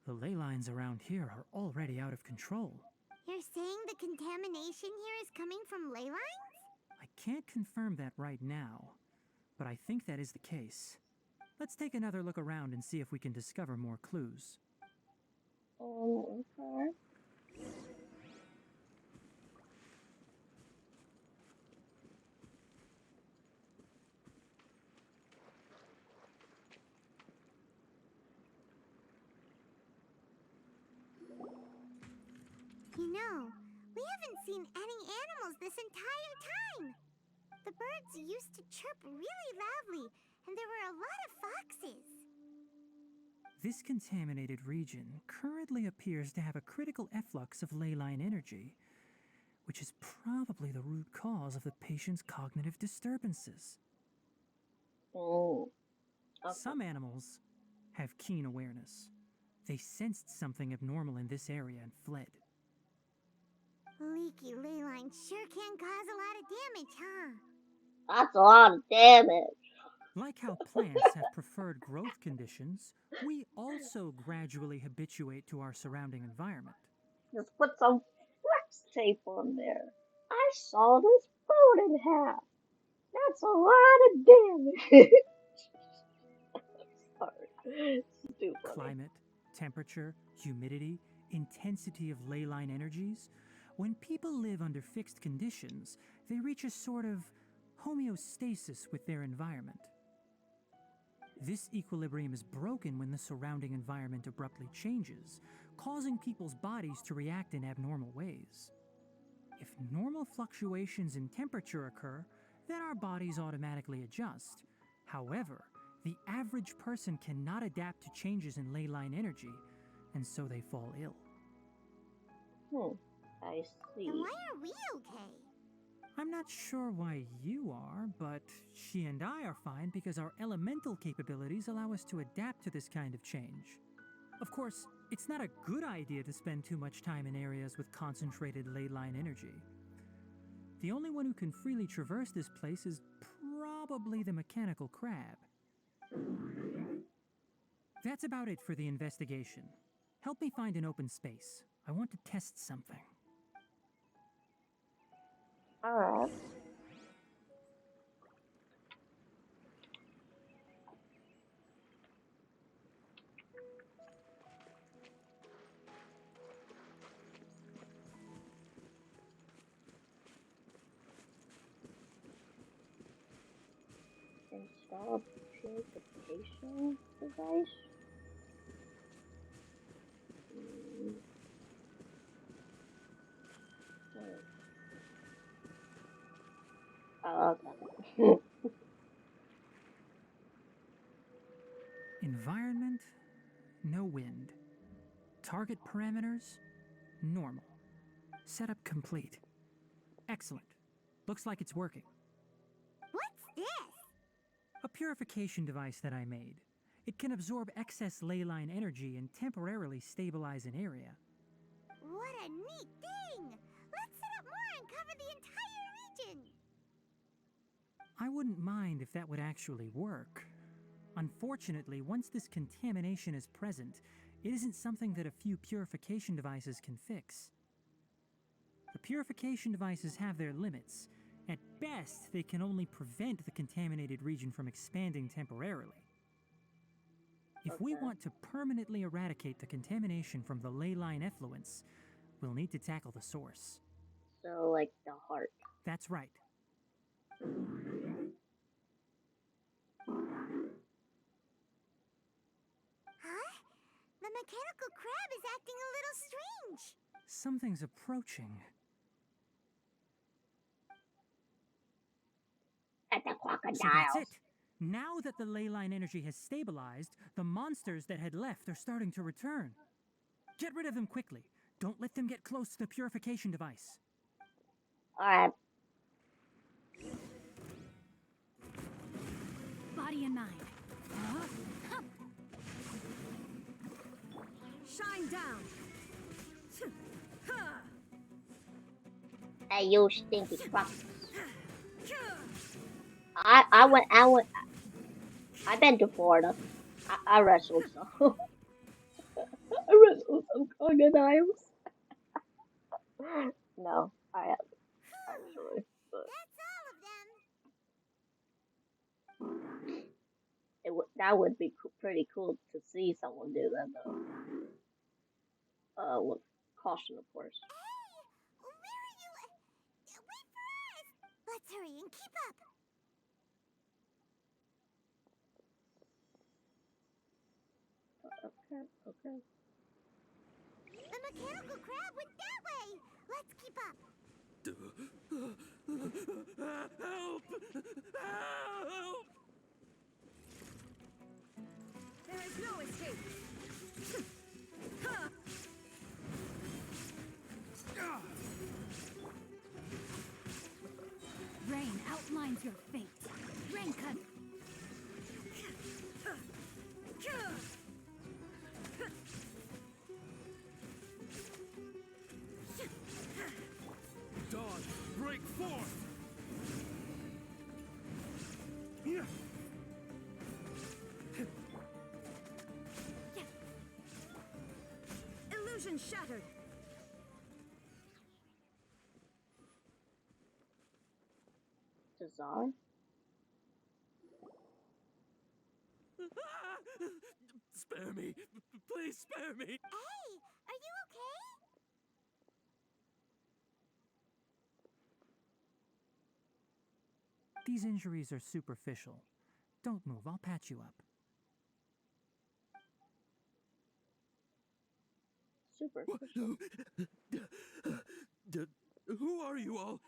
the ley lines around here are already out of control. You're saying the contamination here is coming from ley lines? I can't confirm that right now, but I think that is the case. Let's take another look around and see if we can discover more clues. Okay. You know, we haven't seen any animals this entire time. The birds used to chirp really loudly, and there were a lot of foxes. This contaminated region currently appears to have a critical efflux of ley line energy, which is probably the root cause of the patient's cognitive disturbances. Oh. Okay. Some animals have keen awareness. They sensed something abnormal in this area and fled. Leaky ley lines sure can cause a lot of damage, huh? That's a lot of damage. Like how plants have preferred growth conditions, we also gradually habituate to our surrounding environment. Just put some flex tape on there. I saw this boat in half. That's a lot of damage. Sorry. Stupid. Climate, temperature, humidity, intensity of ley line energies. When people live under fixed conditions, they reach a sort of homeostasis with their environment. This equilibrium is broken when the surrounding environment abruptly changes, causing people's bodies to react in abnormal ways. If normal fluctuations in temperature occur, then our bodies automatically adjust. However, the average person cannot adapt to changes in ley line energy, and so they fall ill. I see. Then why are we okay? I'm not sure why you are, but she and I are fine because our elemental capabilities allow us to adapt to this kind of change. Of course, it's not a good idea to spend too much time in areas with concentrated ley line energy. The only one who can freely traverse this place is probably the mechanical crab. That's about it for the investigation. Help me find an open space. I want to test something. Alright. Install purification device. Oh, okay. Environment, no wind. Target parameters, normal. Setup complete. Excellent. Looks like it's working. What's this? A purification device that I made. It can absorb excess ley line energy and temporarily stabilize an area. What a neat thing! Let's set up more and cover the entire region! I wouldn't mind if that would actually work. Unfortunately, once this contamination is present, it isn't something that a few purification devices can fix. The purification devices have their limits. At best, they can only prevent the contaminated region from expanding temporarily. If we want to permanently eradicate the contamination from the ley line effluents, we'll need to tackle the source. So, like the heart. That's right. Huh? The mechanical crab is acting a little strange. Something's approaching. At the crocodiles. So that's it. Now that the ley line energy has stabilized, the monsters that had left are starting to return. Get rid of them quickly. Don't let them get close to the purification device. Alright. Body and mind. Huh? Shine down. Hey, you stinky crocodiles. I've been to Florida. I wrestled some. I wrestled some crocodiles. No, I haven't actually. But That's all of them. that would be pretty cool to see someone do that though. With caution, of course. Hey! Where are you? Wait for us! Let's hurry and keep up. Okay. The mechanical crab went that way. Let's keep up. Help! Help! There is no escape. Rain outlines your fate. Rain cut. Dawn, break forth! Illusion shattered. Bizarre. Spare me! Please spare me! Hey, are you okay? These injuries are superficial. Don't move, I'll patch you up. Superficial. Who are you all?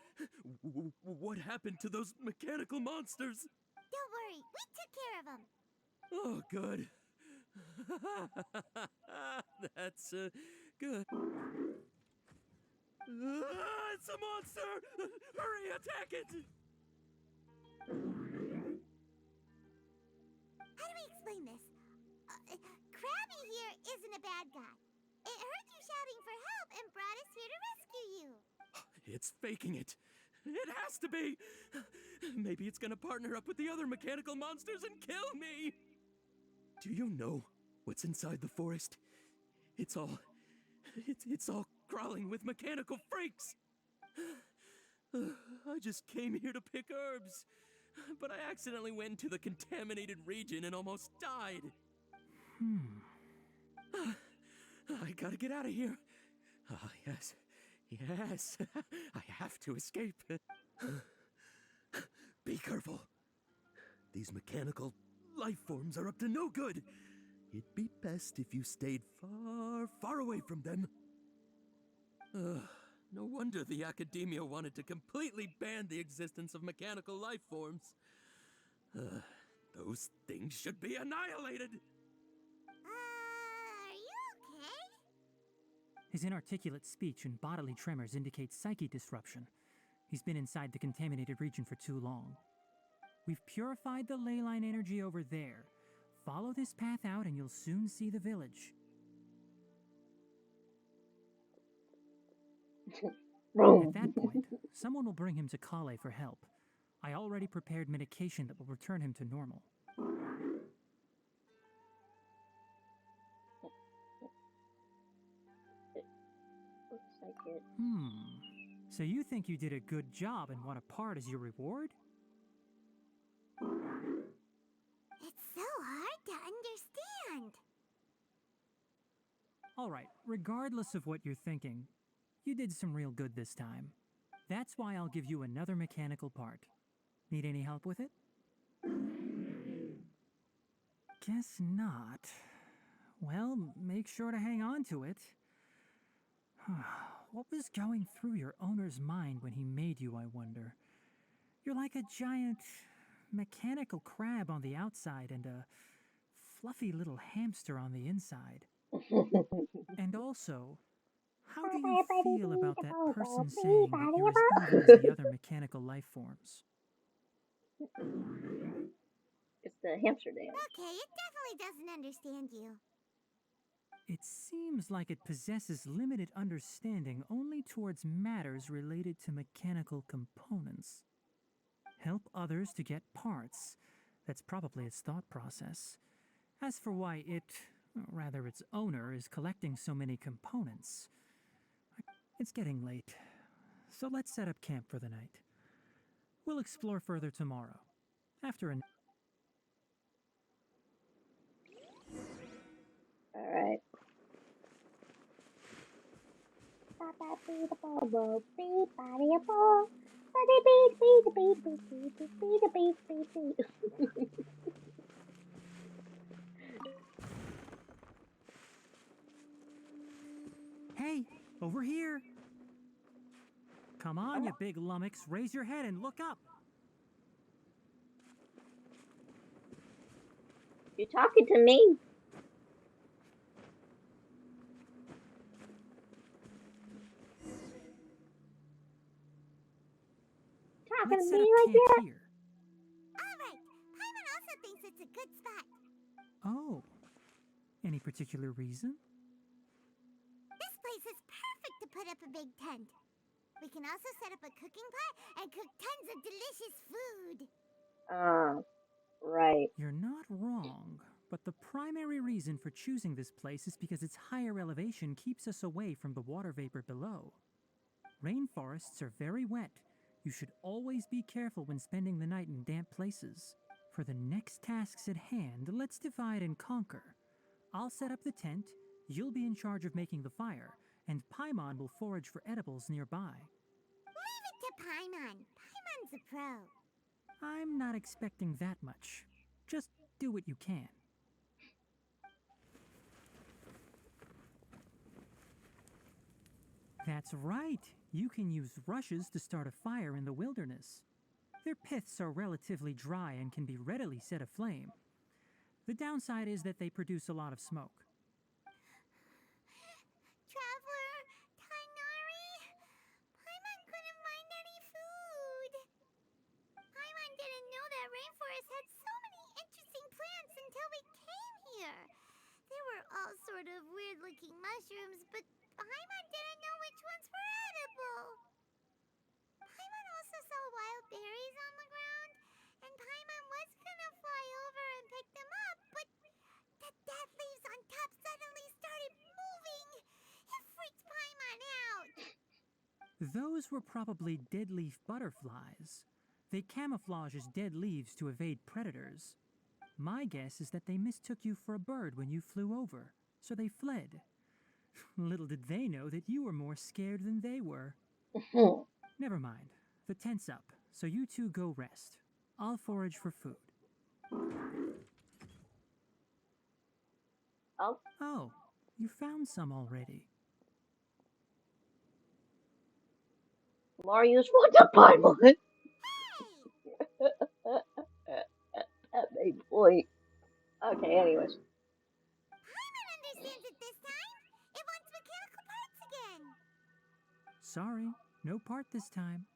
What happened to those mechanical monsters? Don't worry, we took care of them. Oh, good. That's good. It's a monster! Hurry, attack it! How do we explain this? Krabby here isn't a bad guy. It heard you shouting for help and brought us here to rescue you. It's faking it. It has to be. Maybe it's gonna partner up with the other mechanical monsters and kill me. Do you know what's inside the forest? It's all crawling with mechanical freaks. I just came here to pick herbs, but I accidentally went into the contaminated region and almost died. I gotta get out of here. Ah, yes. Yes. I have to escape. Be careful. These mechanical life forms are up to no good. It'd be best if you stayed far, far away from them. No wonder the academia wanted to completely ban the existence of mechanical life forms. Those things should be annihilated. Are you okay? His inarticulate speech and bodily tremors indicate psyche disruption. He's been inside the contaminated region for too long. We've purified the ley line energy over there. Follow this path out and you'll soon see the village. At that point, someone will bring him to Kale for help. I already prepared medication that will return him to normal. Looks like it. So you think you did a good job and want a part as your reward? It's so hard to understand. Alright, regardless of what you're thinking, you did some real good this time. That's why I'll give you another mechanical part. Need any help with it? Guess not. Well, make sure to hang on to it. What was going through your owner's mind when he made you, I wonder? You're like a giant mechanical crab on the outside and a fluffy little hamster on the inside. And also, how do you feel about that person saying that you're as evil as the other mechanical life forms? It's the hamster dance. Okay, it definitely doesn't understand you. It seems like it possesses limited understanding only towards matters related to mechanical components. Help others to get parts. That's probably its thought process. As for why it, or rather its owner, is collecting so many components, it's getting late, so let's set up camp for the night. We'll explore further tomorrow, after an... Alright. Hey, over here! Come on, you big lummox, raise your head and look up! You're talking to me. Talking Let's to set me up like camp that? here. Alright, Paimon also thinks it's a good spot. Oh. Any particular reason? This place is perfect to put up a big tent. We can also set up a cooking pot and cook tons of delicious food. Right. You're not wrong, but the primary reason for choosing this place is because its higher elevation keeps us away from the water vapor below. Rainforests are very wet. You should always be careful when spending the night in damp places. For the next tasks at hand, let's divide and conquer. I'll set up the tent, you'll be in charge of making the fire, and Paimon will forage for edibles nearby. Leave it to Paimon. Paimon's a pro. I'm not expecting that much. Just do what you can. That's right. You can use rushes to start a fire in the wilderness. Their piths are relatively dry and can be readily set aflame. The downside is that they produce a lot of smoke. Traveler, Tighnari, forest had so many interesting plants until we came here. There were all sort of weird-looking mushrooms, but Paimon didn't know which ones were edible. Paimon also saw wild berries on the ground, and Paimon was gonna fly over and pick them up, but the dead leaves on top suddenly started moving. It freaked Paimon out. Those were probably dead leaf butterflies. They camouflage as dead leaves to evade predators. My guess is that they mistook you for a bird when you flew over, so they fled. Little did they know that you were more scared than they were. Never mind. The tent's up, so you two go rest. I'll forage for food. Oh, you found some already. Marius, what the Paimon? That made point. Okay, anyways. Paimon understands it this time. It wants mechanical parts again. Sorry, no part this time.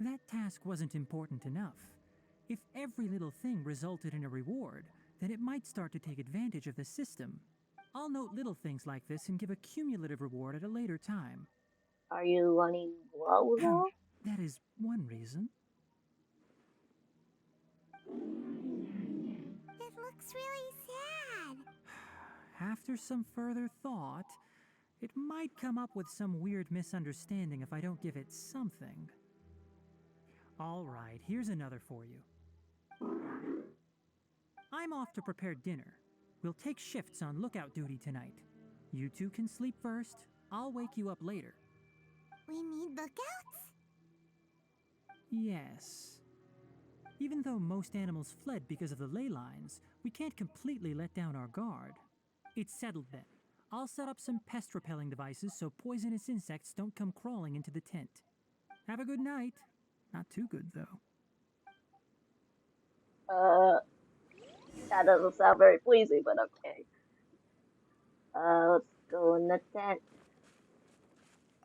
That task wasn't important enough. If every little thing resulted in a reward, then it might start to take advantage of the system. I'll note little things like this and give a cumulative reward at a later time. Are you running low though? That is one reason. It looks really sad. After some further thought, it might come up with some weird misunderstanding if I don't give it something. All right, here's another for you. I'm off to prepare dinner. We'll take shifts on lookout duty tonight. You two can sleep first. I'll wake you up later. We need lookouts? Yes. Even though most animals fled because of the ley lines, we can't completely let down our guard. It's settled then. I'll set up some pest-repelling devices so poisonous insects don't come crawling into the tent. Have a good night. Not too good, though. That doesn't sound very pleasing, but okay. Let's go in the tent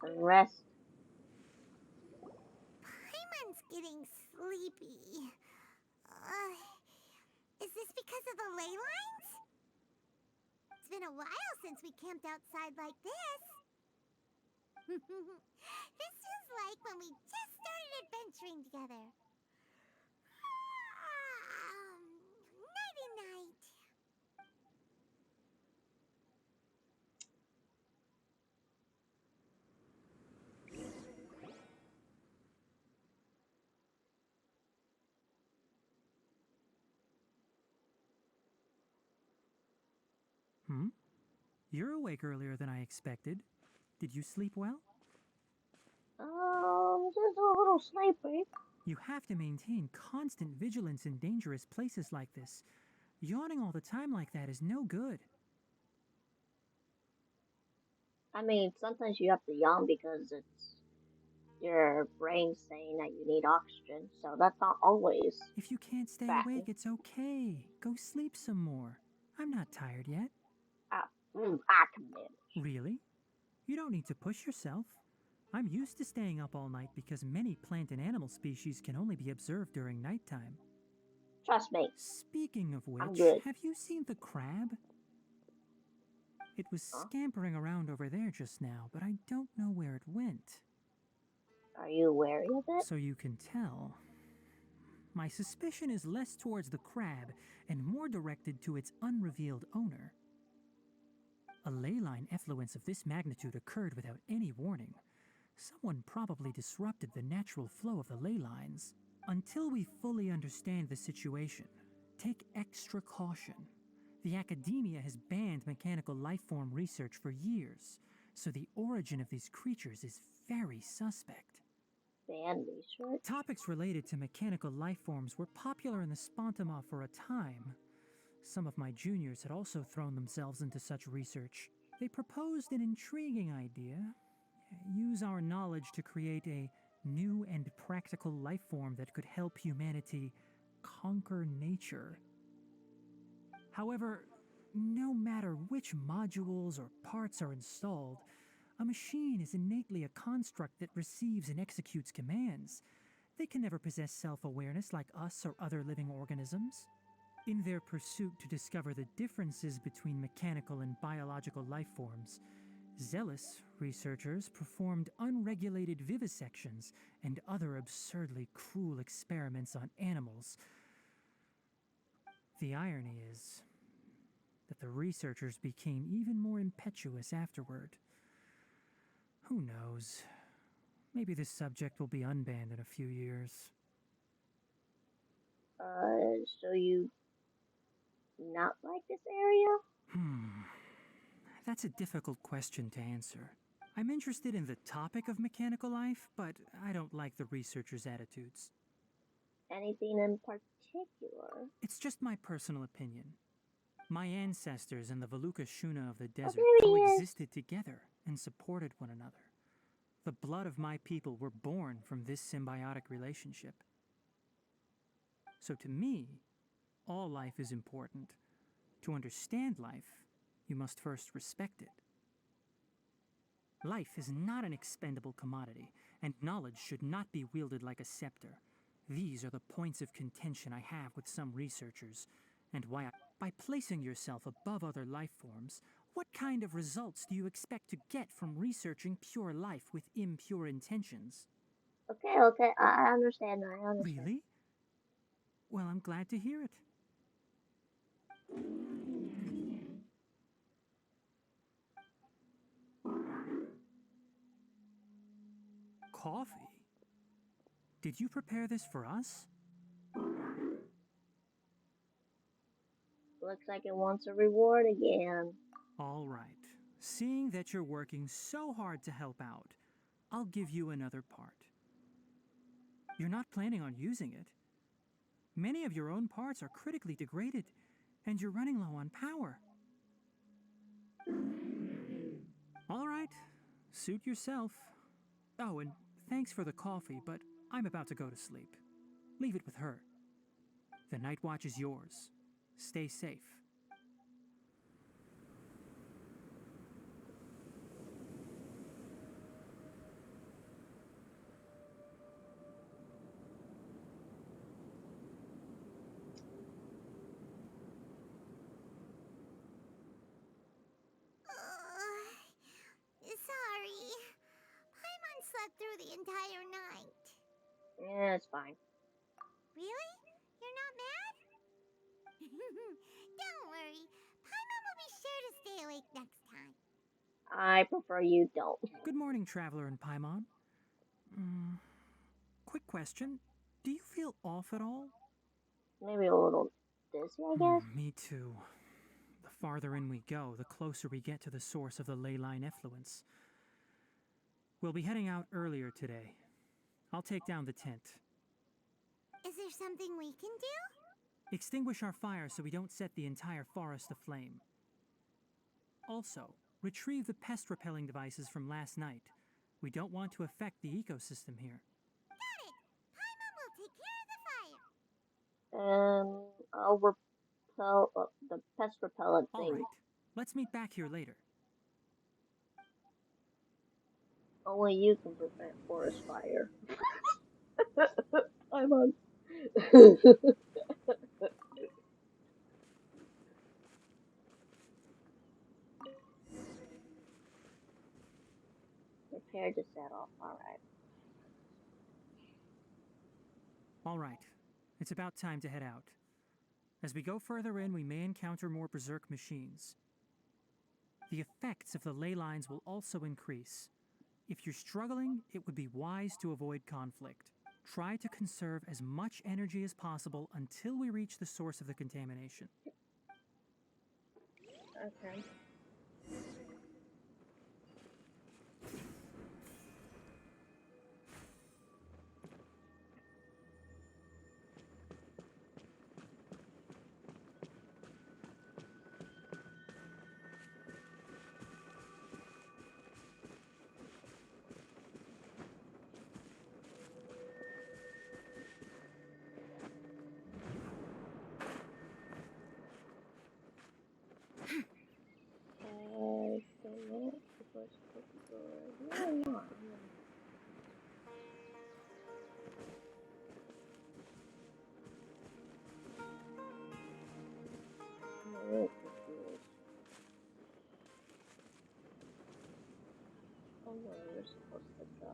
and rest. Paimon's getting sleepy. Is this because of the ley lines? It's been a while since we camped outside like this. This is like when we just started adventuring together. Nighty-night. You're awake earlier than I expected. Did you sleep well? Just a little sleepy. You have to maintain constant vigilance in dangerous places like this. Yawning all the time like that is no good. I mean, sometimes you have to yawn because it's your brain saying that you need oxygen, so that's not always. If you can't stay bad. awake, it's okay. Go sleep some more. I'm not tired yet. I can manage. Really? You don't need to push yourself. I'm used to staying up all night because many plant and animal species can only be observed during nighttime. Trust me. Speaking of I'm which, good. have you seen the crab? It was scampering around over there just now, but I don't know where it went. Are you wary of it? So you can tell. My suspicion is less towards the crab and more directed to its unrevealed owner. A ley line effluence of this magnitude occurred without any warning. Someone probably disrupted the natural flow of the ley lines. Until we fully understand the situation, take extra caution. The academia has banned mechanical lifeform research for years, so the origin of these creatures is very suspect. Banned research? Topics related to mechanical lifeforms were popular in the Spontama for a time. Some of my juniors had also thrown themselves into such research. They proposed an intriguing idea. Use our knowledge to create a new and practical lifeform that could help humanity conquer nature. However, no matter which modules or parts are installed, A machine is innately a construct that receives and executes commands. They can never possess self-awareness like us or other living organisms. In their pursuit to discover the differences between mechanical and biological life forms, zealous researchers performed unregulated vivisections and other absurdly cruel experiments on animals. The irony is that the researchers became even more impetuous afterward. Who knows? Maybe this subject will be unbanned in a few years. So you not like this area? That's a difficult question to answer. I'm interested in the topic of mechanical life, but I don't like the researchers' attitudes. Anything in particular? It's just my personal opinion. My ancestors and the Valuka Shuna of the desert there he is. coexisted together and supported one another. The blood of my people were born from this symbiotic relationship. So to me, all life is important. To understand life, you must first respect it. Life is not an expendable commodity, and knowledge should not be wielded like a scepter. These are the points of contention I have with some researchers, and why by placing yourself above other life forms, what kind of results do you expect to get from researching pure life with impure intentions? Okay, I understand. Really? Well, I'm glad to hear it. Coffee? Did you prepare this for us? Looks like it wants a reward again. All right. Seeing that you're working so hard to help out, I'll give you another part. You're not planning on using it. Many of your own parts are critically degraded, and you're running low on power. All right. Suit yourself. Oh, and thanks for the coffee, but I'm about to go to sleep. Leave it with her. The night watch is yours. Stay safe. Sorry. Paimon slept through the entire night. Yeah, it's fine. Really? You're not mad? Don't worry. Paimon will be sure to stay awake next time. I prefer you don't. Good morning, Traveler and Paimon. Quick question. Do you feel off at all? Maybe a little dizzy, I guess? Me too. The farther in we go, the closer we get to the source of the ley line effluence. We'll be heading out earlier today. I'll take down the tent. Is there something we can do? Extinguish our fire so we don't set the entire forest aflame. Also, retrieve the pest-repelling devices from last night. We don't want to affect the ecosystem here. Got it! Paimon will take care of the fire. I'll repel the pest repellent thing. All right. Let's meet back here later. Only you can prevent forest fire. I'm on. Prepare to set off. All right. It's about time to head out. As we go further in, we may encounter more berserk machines. The effects of the ley lines will also increase. If you're struggling, it would be wise to avoid conflict. Try to conserve as much energy as possible until we reach the source of the contamination. Okay. supposed to go.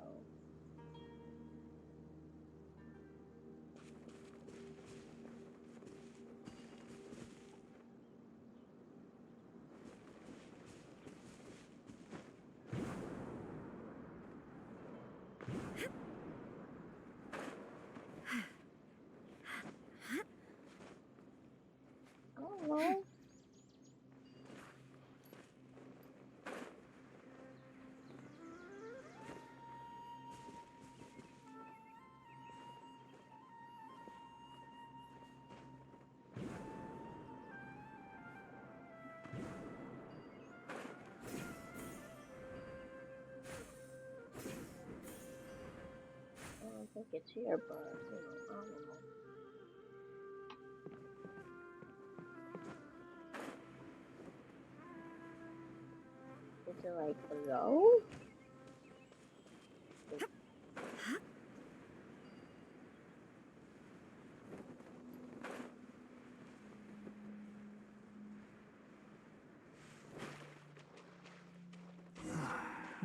I don't know. I don't think it's here, but I don't know. Is it like below?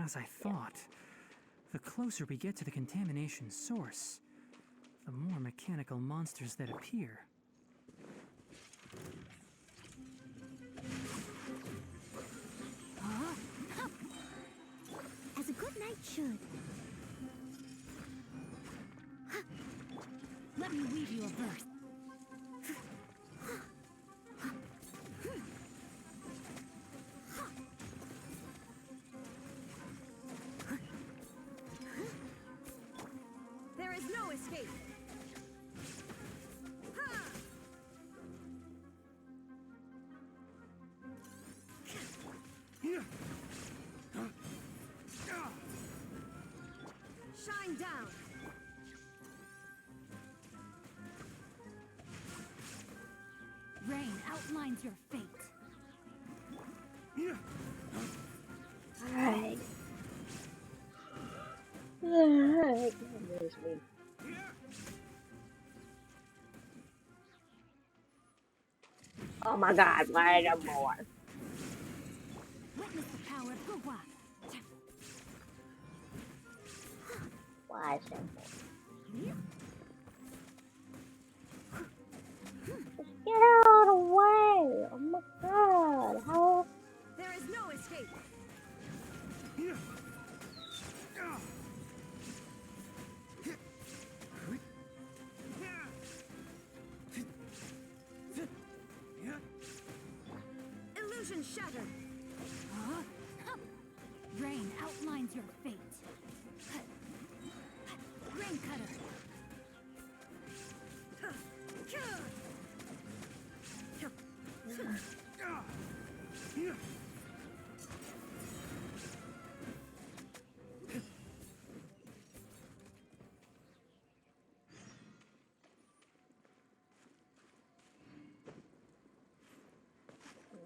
As I thought, the closer we get to the contamination source, the more mechanical monsters that appear. As a good knight should. Let me weave you a verse. There is no escape. Shine down. Rain outlines your fate. Alright. Alright, that moves me. Oh my god, why are there more? Witness the power of Gugwa. Why is there more? Just get out of the way! Oh my god, how? There is no escape. Illusion shattered. Rain outlines your fate. Rain cutter.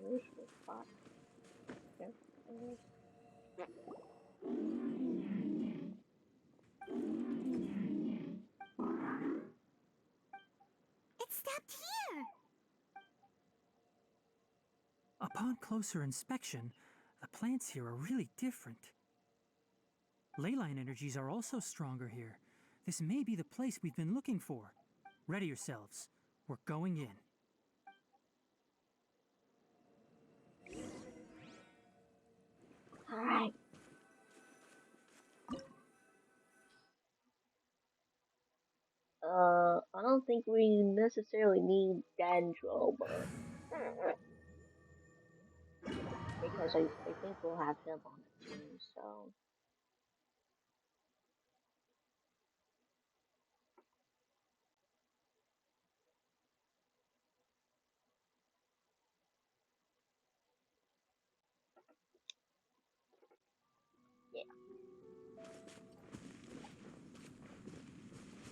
Unusual spot. Okay. It's stepped here. Upon closer inspection, the plants here are really different. Leyline energies are also stronger here. This may be the place we've been looking for. Ready yourselves. We're going in. Alright. I don't think we necessarily need Dendro, but because I think we'll have him on the team, so yeah.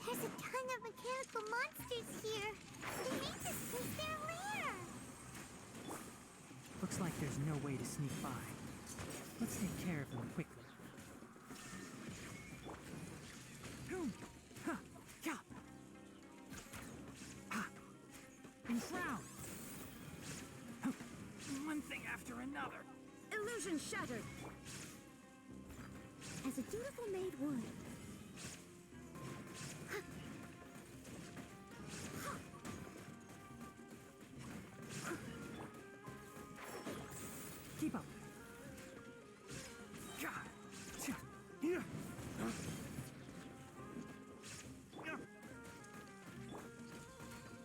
There's a ton of mechanical monsters here. They made this place their lair. Looks like there's no way to sneak by. Let's take care of them quickly. Enshroud! One thing after another. Illusion shattered. As as a dutiful maid would. Keep up.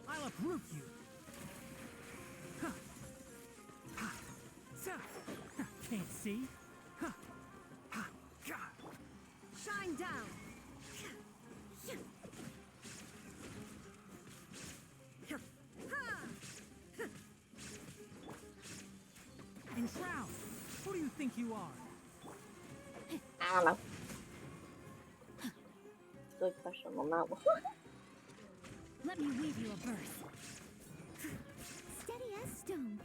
I'll uproot you. Can't see. Shine down. Enshroud! Who do you think you are? I don't know. Good question on that one. Let me weave you a berth. Steady as stone.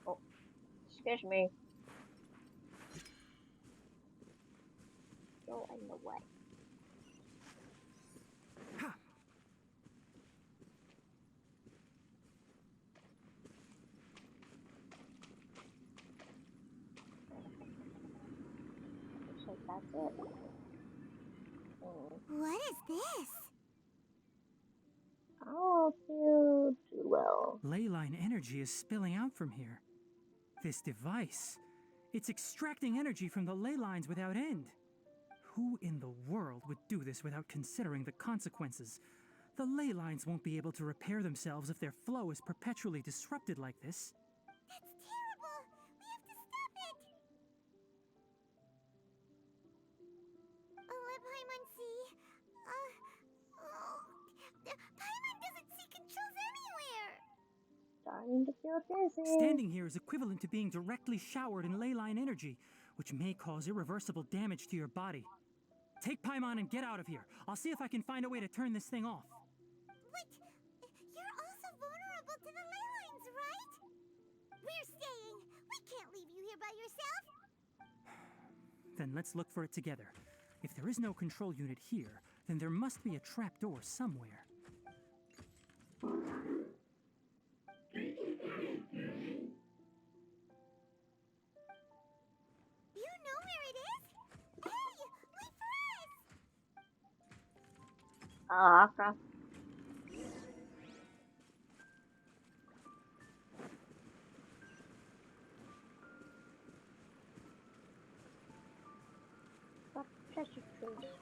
Oh, excuse me. Go in the way. Looks like that's it. What is this? Oh, too well. Leyline energy is spilling out from here. This device, it's extracting energy from the ley lines without end. Who in the world would do this without considering the consequences? The ley lines won't be able to repair themselves if their flow is perpetually disrupted like this. That's terrible! We have to stop it! Let Paimon see. Paimon doesn't see controls anywhere! Starting to feel dizzy. Standing here is equivalent to being directly showered in leyline energy, which may cause irreversible damage to your body. Take Paimon and get out of here. I'll see if I can find a way to turn this thing off. Wait! You're also vulnerable to the ley lines, right? We're staying! We can't leave you here by yourself! Then let's look for it together. If there is no control unit here, then there must be a trapdoor somewhere. You know where it is? Hey! Wait for us! Okay. Got treasure trees.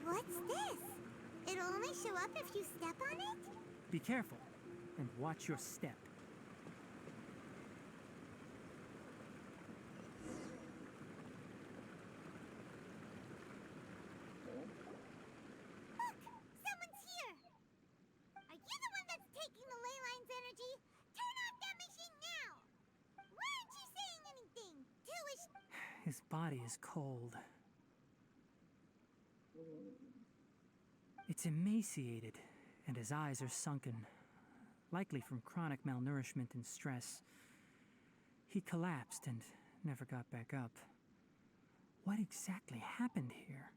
What's this? It'll only show up if you step on it? Be careful, and watch your step. Look! Someone's here! Are you the one that's taking the ley line's energy? Turn off that machine now! Why aren't you saying anything? His body is cold. It's emaciated, and his eyes are sunken, likely from chronic malnourishment and stress. He collapsed and never got back up. What exactly happened here?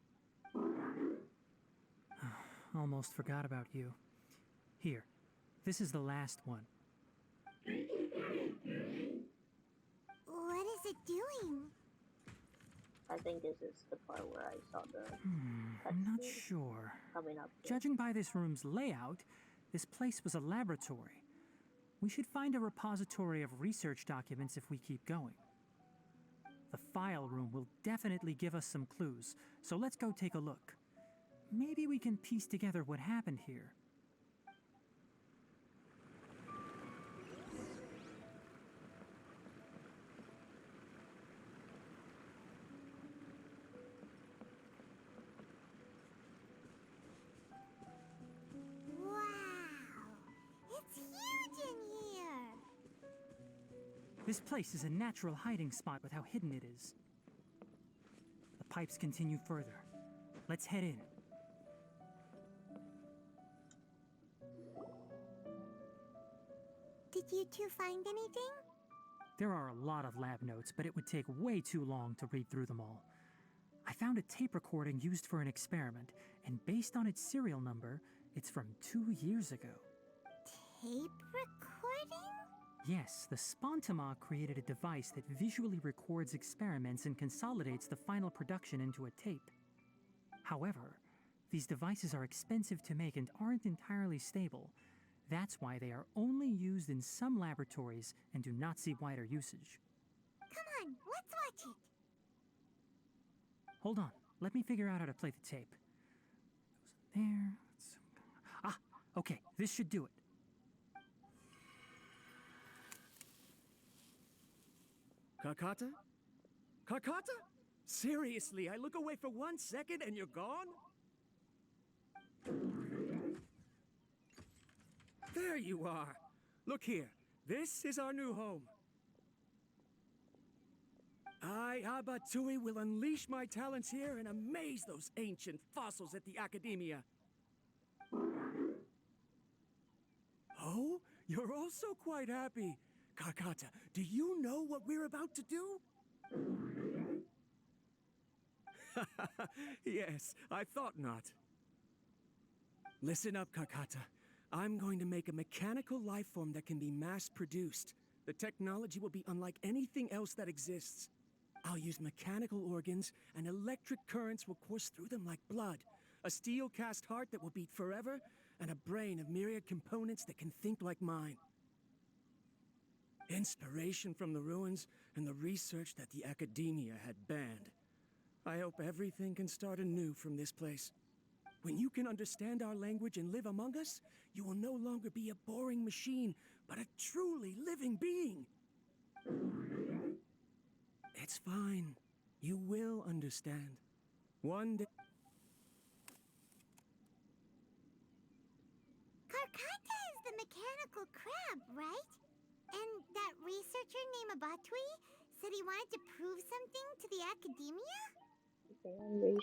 Almost forgot about you. Here, this is the last one. What is it doing? I think this is the part where I saw the I'm not cutscene sure. coming up. Judging by this room's layout, this place was a laboratory. We should find a repository of research documents if we keep going. The file room will definitely give us some clues, so let's go take a look. Maybe we can piece together what happened here. This place is a natural hiding spot with how hidden it is. The pipes continue further. Let's head in. Did you two find anything? There are a lot of lab notes, but it would take way too long to read through them all. I found a tape recording used for an experiment, and based on its serial number, it's from 2 years ago. Tape recording? Yes, the Spontamog created a device that visually records experiments and consolidates the final production into a tape. However, these devices are expensive to make and aren't entirely stable. That's why they are only used in some laboratories and do not see wider usage. Come on, let's watch it. Hold on, let me figure out how to play the tape. Goes in there. Ah, okay, this should do it. Kakata? Kakata? Seriously, I look away for 1 second and you're gone? There you are. Look here. This is our new home. I, Abatui, will unleash my talents here and amaze those ancient fossils at the Academia. Oh, you're also quite happy. Kakata, do you know what we're about to do? Yes, I thought not. Listen up, Kakata. I'm going to make a mechanical life form that can be mass-produced. The technology will be unlike anything else that exists. I'll use mechanical organs, and electric currents will course through them like blood. A steel-cast heart that will beat forever, and a brain of myriad components that can think like mine. Inspiration from the ruins and the research that the Academia had banned. I hope everything can start anew from this place. When you can understand our language and live among us, you will no longer be a boring machine, but a truly living being. It's fine. You will understand. One day... Karkata is the mechanical crab, right? And that researcher named Abatui said he wanted to prove something to the Academia?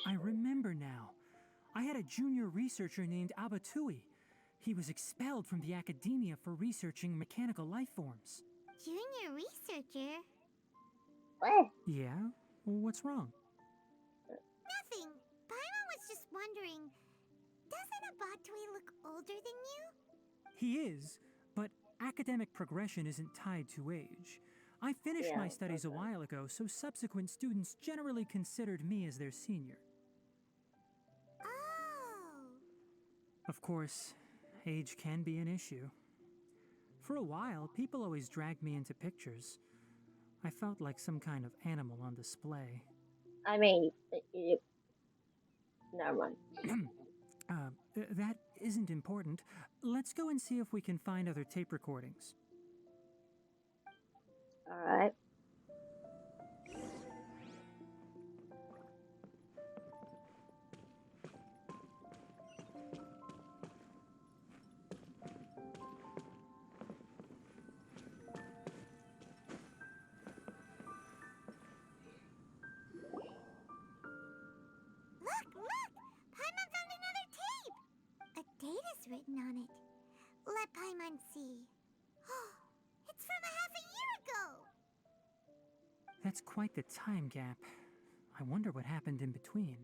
I remember now. I had a junior researcher named Abatui. He was expelled from the Academia for researching mechanical life forms. Junior researcher? What? Yeah? What's wrong? Nothing. Paimon was just wondering, doesn't Abatui look older than you? He is, but academic progression isn't tied to age. I finished my studies a while ago, so subsequent students generally considered me as their senior. Oh. Of course, age can be an issue. For a while, people always dragged me into pictures. I felt like some kind of animal on display. I mean, never mind. That isn't important. Let's go and see if we can find other tape recordings. Alright. Look! Paimon found another tape! A date is written on it. Let Paimon see. It's from a half a year ago! That's quite the time gap. I wonder what happened in between.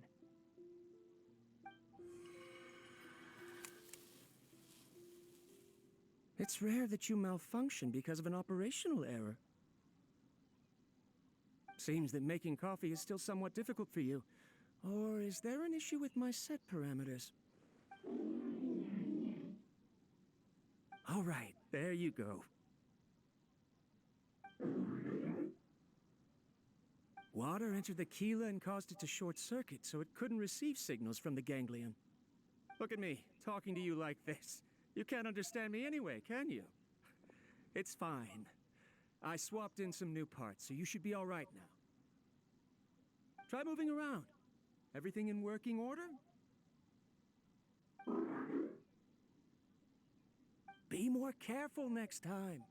It's rare that you malfunction because of an operational error. Seems that making coffee is still somewhat difficult for you. Or is there an issue with my set parameters? All right, there you go. Water entered the Keela and caused it to short circuit, so it couldn't receive signals from the ganglion. Look at me, talking to you like this. You can't understand me anyway, can you? It's fine. I swapped in some new parts, so you should be all right now. Try moving around. Everything in working order? Be more careful next time.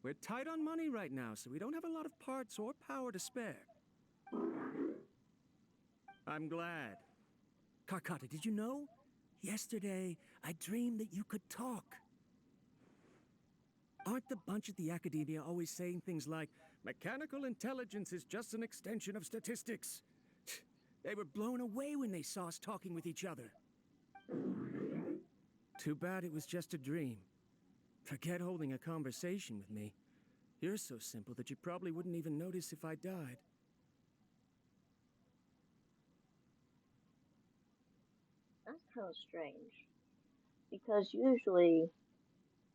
We're tight on money right now, so we don't have a lot of parts or power to spare. I'm glad. Karkata, did you know? Yesterday, I dreamed that you could talk. Aren't the bunch at the Academia always saying things like, Mechanical intelligence is just an extension of statistics. They were blown away when they saw us talking with each other. Too bad it was just a dream. Forget holding a conversation with me. You're so simple that you probably wouldn't even notice if I died. That's kind of strange. Because usually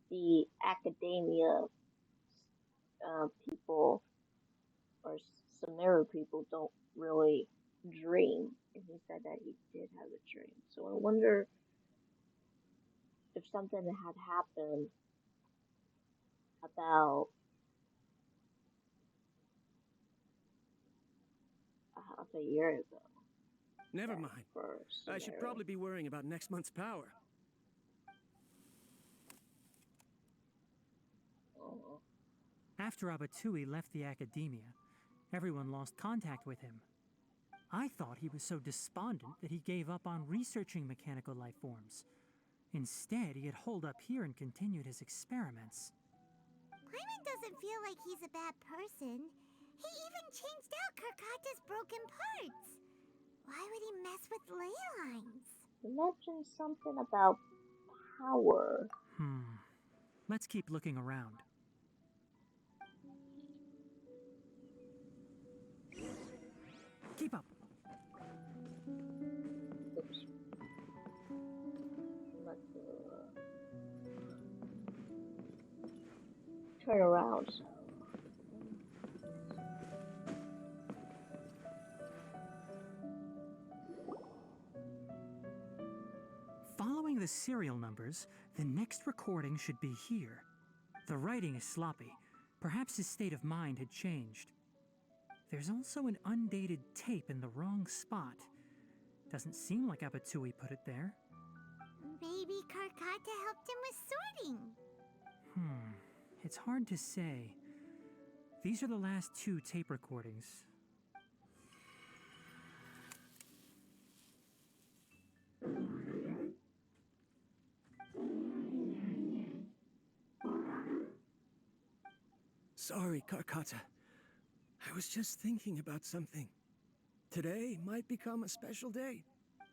the academia people or Sumeru people don't really dream. And he said that he did have a dream. So I wonder if something had happened about half a year ago. Never mind. I should probably be worrying about next month's power. After Abatui left the academia, everyone lost contact with him. I thought he was so despondent that he gave up on researching mechanical life forms. Instead, he had holed up here and continued his experiments. Paimon doesn't feel like he's a bad person. He even changed out Karkata's broken parts. Why would he mess with ley lines? You mentioned something about power. Let's keep looking around. Keep up. Oops. Let's turn around. Following the serial numbers, the next recording should be here. The writing is sloppy. Perhaps his state of mind had changed. There's also an undated tape in the wrong spot. Doesn't seem like Abatui put it there. Maybe Karkata helped him with sorting. It's hard to say. These are the last 2 tape recordings. Sorry, Karkata. I was just thinking about something. Today might become a special day.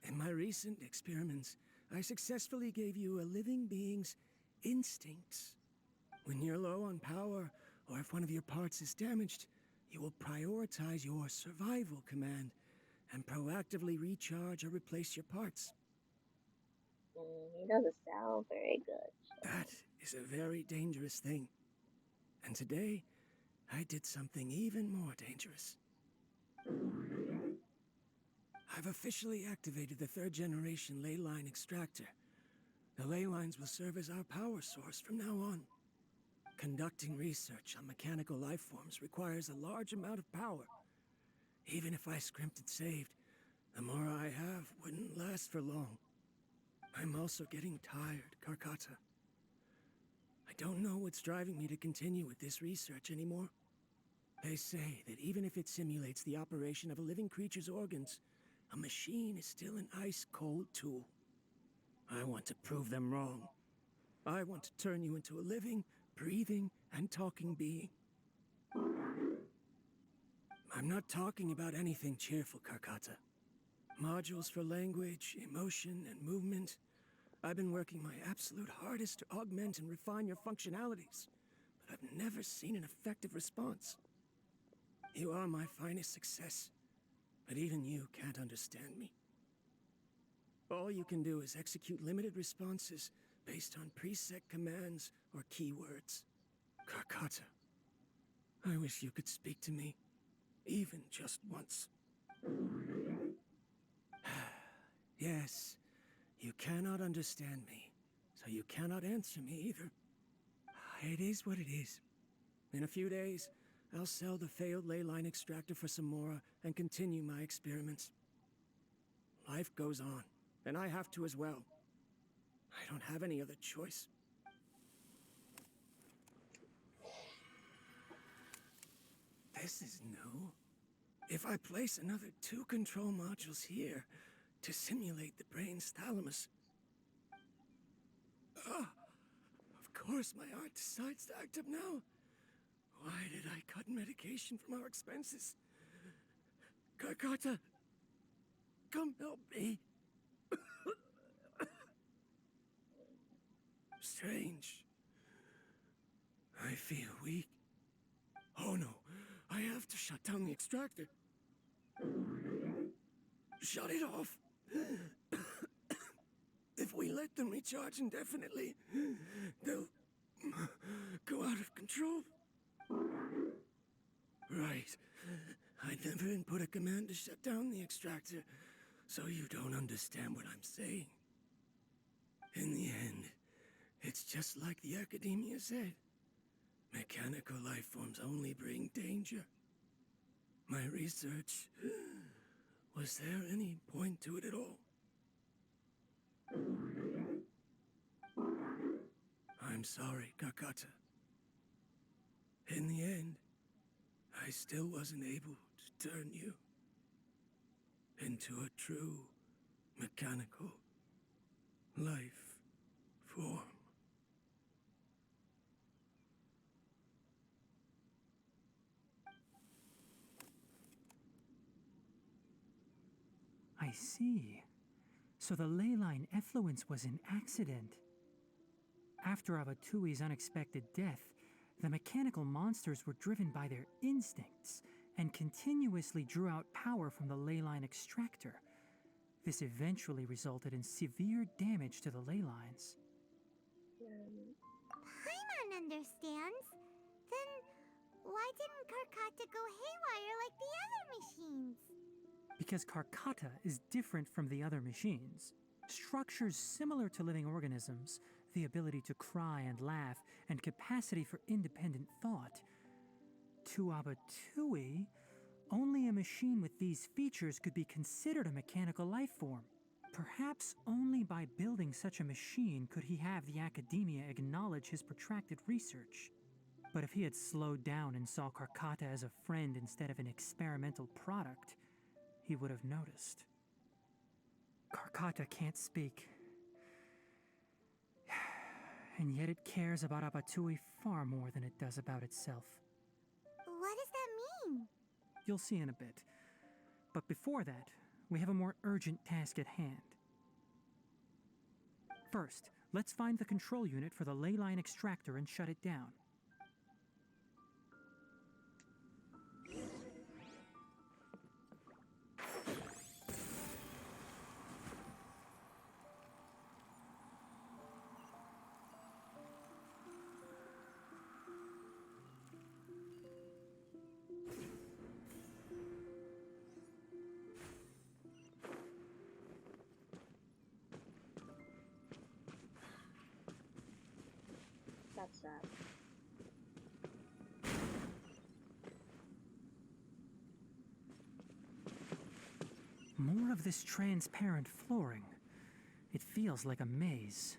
In my recent experiments, I successfully gave you a living being's instincts. When you're low on power, or if one of your parts is damaged, you will prioritize your survival command and proactively recharge or replace your parts. He doesn't sound very good. So. That is a very dangerous thing. And today, I did something even more dangerous. I've officially activated the 3rd generation ley line extractor. The ley lines will serve as our power source from now on. Conducting research on mechanical life forms requires a large amount of power. Even if I scrimped and saved, the more I have wouldn't last for long. I'm also getting tired, Karkata. I don't know what's driving me to continue with this research anymore. They say that even if it simulates the operation of a living creature's organs, a machine is still an ice-cold tool. I want to prove them wrong. I want to turn you into a living, breathing, and talking being. I'm not talking about anything cheerful, Karkata. Modules for language, emotion, and movement. I've been working my absolute hardest to augment and refine your functionalities, but I've never seen an effective response. You are my finest success, but even you can't understand me. All you can do is execute limited responses based on preset commands or keywords. Karkata, I wish you could speak to me, even just once. Yes, you cannot understand me, so you cannot answer me either. It is what it is. In a few days, I'll sell the failed ley line extractor for some more and continue my experiments. Life goes on, and I have to as well. I don't have any other choice. This is new. If I place another 2 control modules here to simulate the brain's thalamus... Of course my heart decides to act up now. Why did I cut medication from our expenses? Karkata, come help me. Strange. I feel weak. Oh no, I have to shut down the extractor. Shut it off. If we let them recharge indefinitely, they'll go out of control. Right. I never input a command to shut down the extractor, so you don't understand what I'm saying. In the end, it's just like the Academia said. Mechanical life forms only bring danger. My research... Was there any point to it at all? I'm sorry, Kakata. In the end, I still wasn't able to turn you into a true mechanical life form. I see. So the ley line effluence was an accident. After Abatui's unexpected death, the mechanical monsters were driven by their instincts and continuously drew out power from the ley line extractor. This eventually resulted in severe damage to the ley lines. Paimon understands. Then why didn't Karkata go haywire like the other machines? Because Karkata is different from the other machines. Structures similar to living organisms, the ability to cry and laugh, and capacity for independent thought. To Abatui, only a machine with these features could be considered a mechanical life form. Perhaps only by building such a machine could he have the Academia acknowledge his protracted research. But if he had slowed down and saw Karkata as a friend instead of an experimental product, he would have noticed. Karkata can't speak. And yet it cares about Abatui far more than it does about itself. What does that mean? You'll see in a bit. But before that, we have a more urgent task at hand. First, let's find the control unit for the ley line extractor and shut it down. That's sad. More of this transparent flooring. It feels like a maze.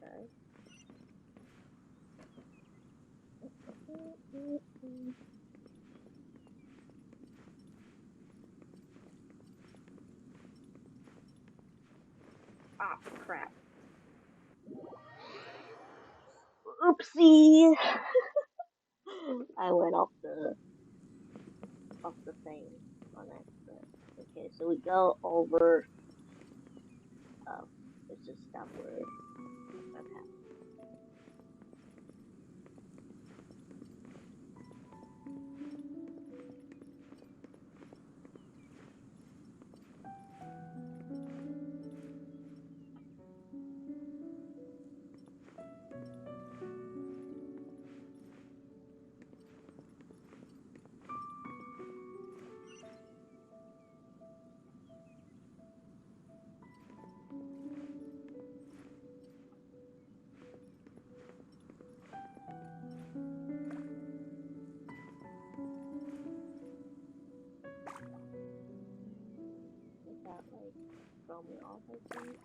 Okay. Ah, crap. Oopsie! I went off the thing on accident. Okay, so we go over. Oh, it's just stop where. Okay. Does that like throw me off? I think.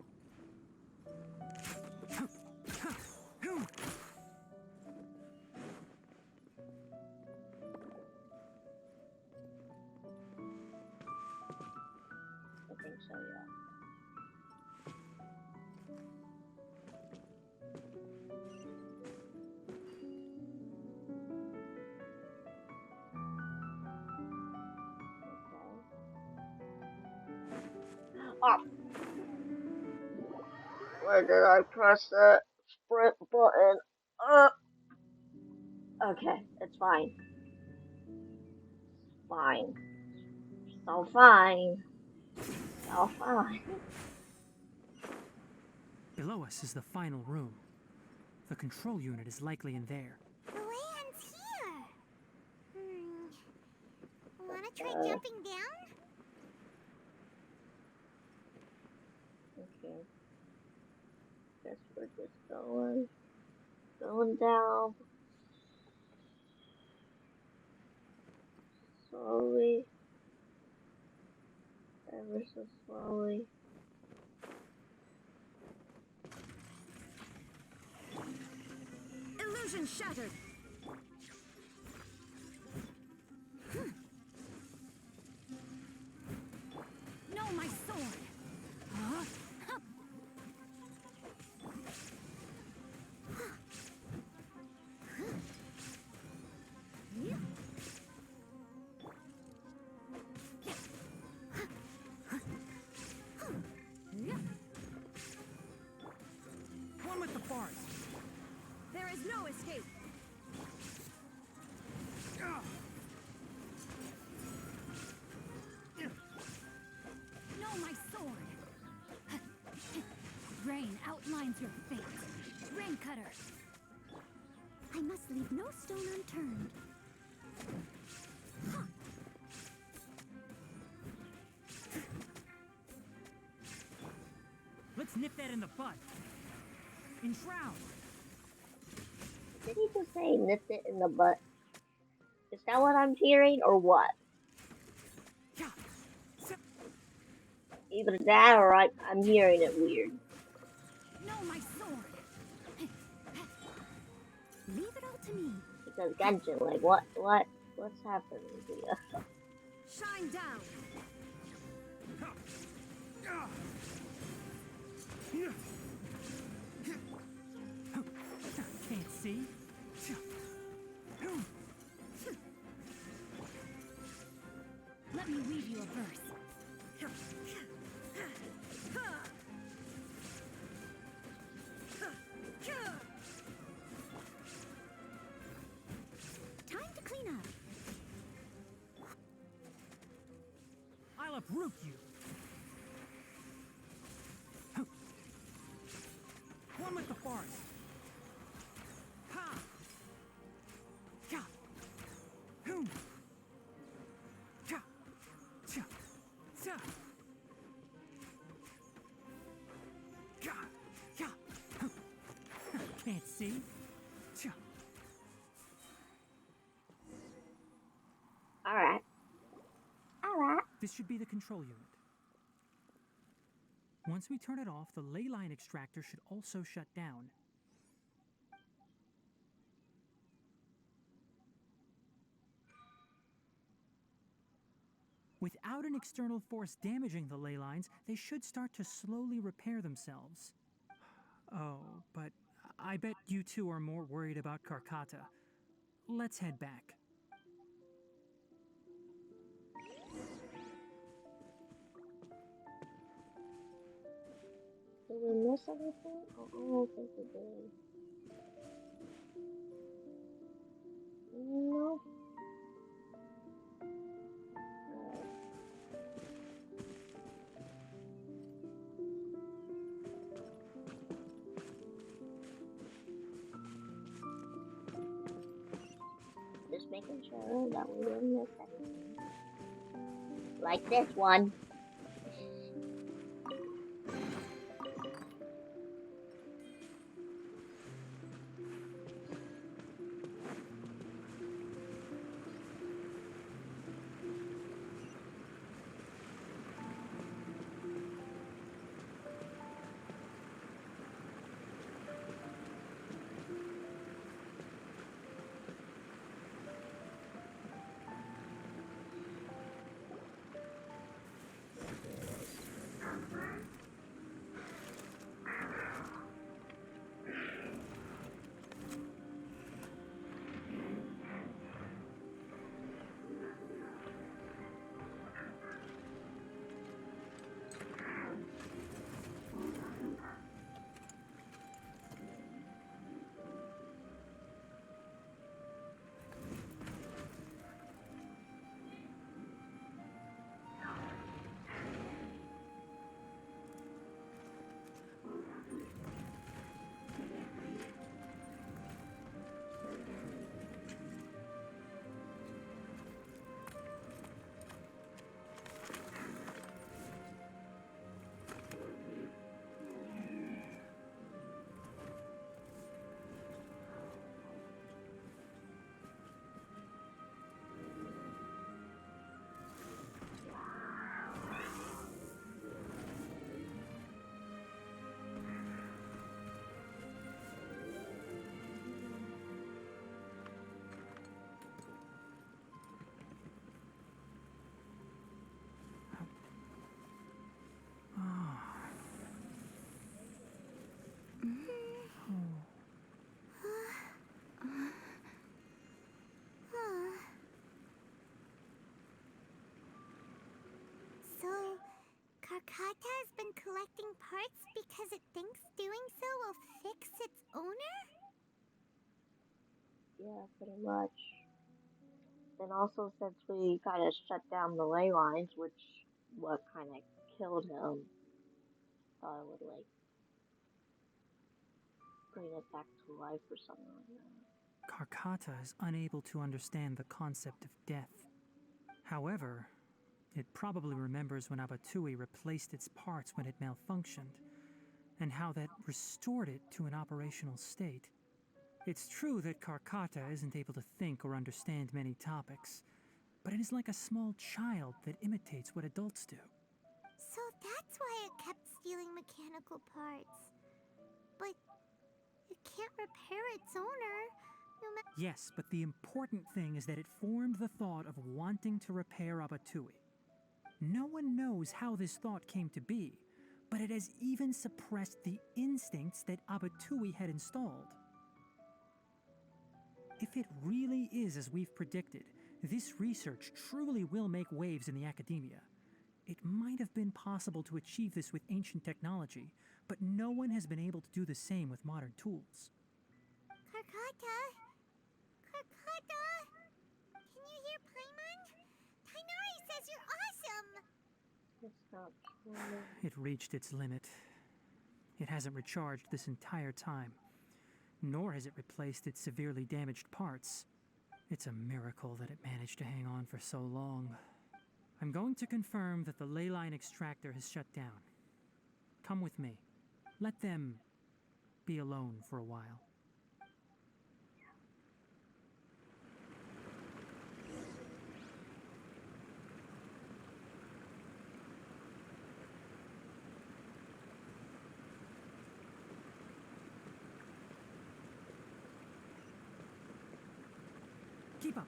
I think so, yeah. Up. Where did I press that sprint button? Up. Okay, it's fine. Fine. So fine. So fine. Below us is the final room. The control unit is likely in there. The land's here. Wanna try jumping down? Okay. Guess we're just going down slowly, ever so slowly. Illusion shattered. No, my sword. Huh? One with the forest. There is no escape. No, my sword. Rain outlines your fate. Rain cutter. I must leave no stone unturned. Let's nip that in the bud. Enshroud. Did he just say nipped it in the butt? Is that what I'm hearing or what? Either that or I'm hearing it weird. No, my sword. Leave it all to me. Because Genshin, like what's happening here? Shine down. Can't see. Let me read you a verse. Time to clean up. I'll uproot you. One with the forest. Ha! Cha! Hoom! Cha! Cha! Cha! Cha! Cha! Can't see. Cha! Alright. This should be the control unit. Once we turn it off, the ley line extractor should also shut down. Without an external force damaging the ley lines, they should start to slowly repair themselves. Oh, but I bet you two are more worried about Karkata. Let's head back. Did we miss anything? Oh, I don't think we did. No. Just making sure that we didn't miss anything. Like this one. Karkata has been collecting parts because it thinks doing so will fix its owner? Yeah, pretty much. And also, since we kind of shut down the ley lines, which what kind of killed him, thought it would like bring it back to life or something like that. Karkata is unable to understand the concept of death. However, it probably remembers when Abatui replaced its parts when it malfunctioned, and how that restored it to an operational state. It's true that Karkata isn't able to think or understand many topics, but it is like a small child that imitates what adults do. So that's why it kept stealing mechanical parts. But it can't repair its owner, no matter. Yes, but the important thing is that it formed the thought of wanting to repair Abatui. No one knows how this thought came to be, but it has even suppressed the instincts that Abatui had installed. If it really is as we've predicted, this research truly will make waves in the academia. It might have been possible to achieve this with ancient technology, but no one has been able to do the same with modern tools. Karkata? Karkata? Can you hear Paimon? Tighnari says you're awesome! It's not true. It reached its limit. It hasn't recharged this entire time, nor has it replaced its severely damaged parts. It's a miracle that it managed to hang on for so long. I'm going to confirm that the ley line extractor has shut down. Come with me. Let them be alone for a while. Keep up.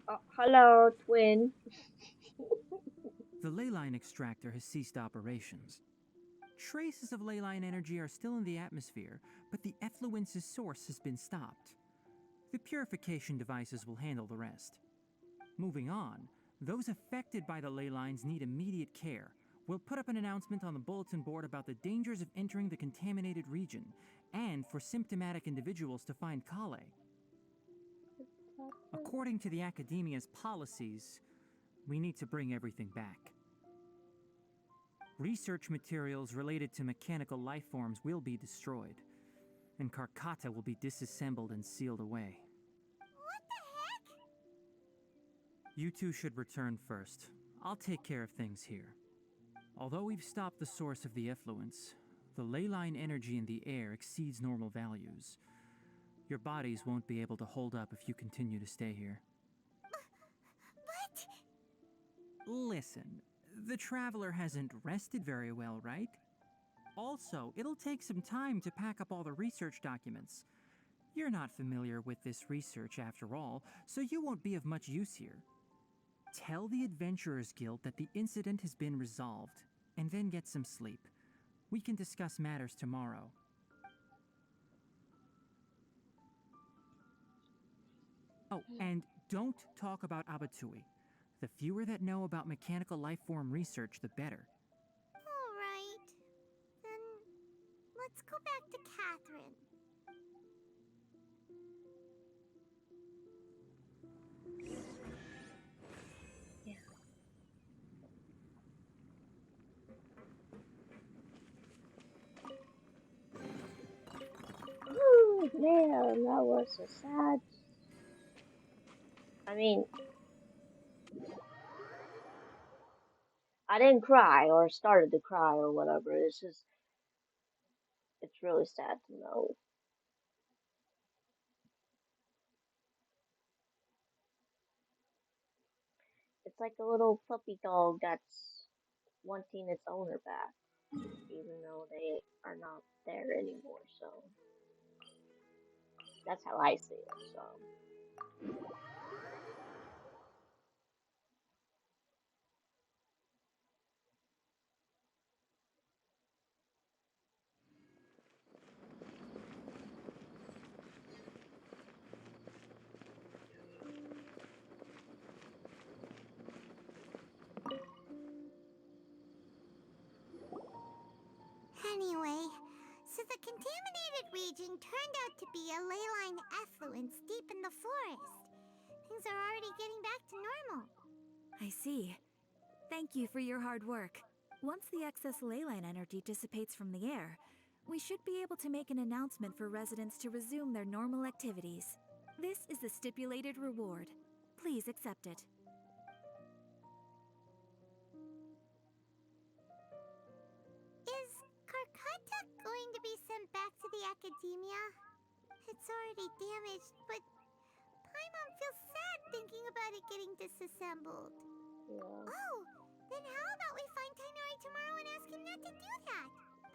Oh, hello, twin. The ley line extractor has ceased operations. Traces of ley line energy are still in the atmosphere, but the effluence's source has been stopped. The purification devices will handle the rest. Moving on, those affected by the ley lines need immediate care. We'll put up an announcement on the bulletin board about the dangers of entering the contaminated region, and for symptomatic individuals to find Kale. According to the Academia's policies, we need to bring everything back. Research materials related to mechanical life forms will be destroyed, and Karkata will be disassembled and sealed away. What the heck? You two should return first. I'll take care of things here. Although we've stopped the source of the effluence, the ley line energy in the air exceeds normal values. Your bodies won't be able to hold up if you continue to stay here. But... Listen, the Traveler hasn't rested very well, right? Also, it'll take some time to pack up all the research documents. You're not familiar with this research after all, so you won't be of much use here. Tell the Adventurers Guild that the incident has been resolved, and then get some sleep. We can discuss matters tomorrow. Oh, and don't talk about Abatui. The fewer that know about mechanical lifeform research, the better. Alright. Then... let's go back to Catherine. Ooh, man, that was so sad. I mean, I didn't cry or started to cry or whatever. It's just, it's really sad to know. It's like a little puppy dog that's wanting its owner back, even though they are not there anymore. So that's how I see it. So. Anyway, so the contaminated region turned out to be a ley line effluence deep in the forest. Things are already getting back to normal. I see. Thank you for your hard work. Once the excess ley line energy dissipates from the air, we should be able to make an announcement for residents to resume their normal activities. This is the stipulated reward. Please accept it. Is Karkata going to be sent back to the academia? It's already damaged, but Paimon feels sad thinking about it getting disassembled. Yeah. Oh, then how about we find Tighnari tomorrow and ask him not to do that?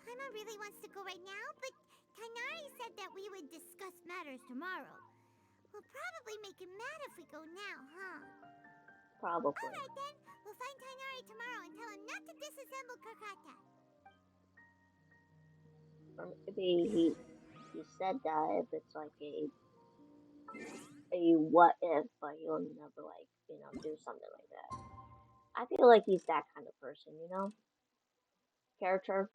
Paimon really wants to go right now, but Tighnari said that we would discuss matters tomorrow. We'll probably make him mad if we go now, huh? Probably. Alright then, we'll find Tighnari tomorrow and tell him not to disassemble Karkata. Or maybe he said that if it's like a what if, but he'll never like, do something like that. I feel like he's that kind of person, Character.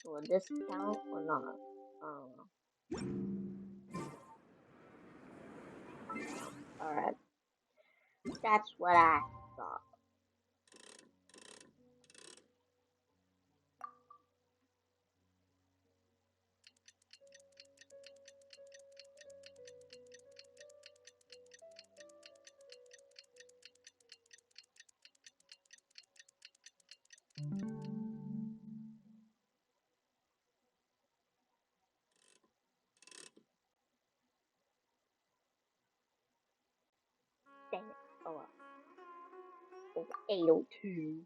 Will this count or not? I don't know. Alright. That's what I thought. Dang it. Oh well. It's 8:02.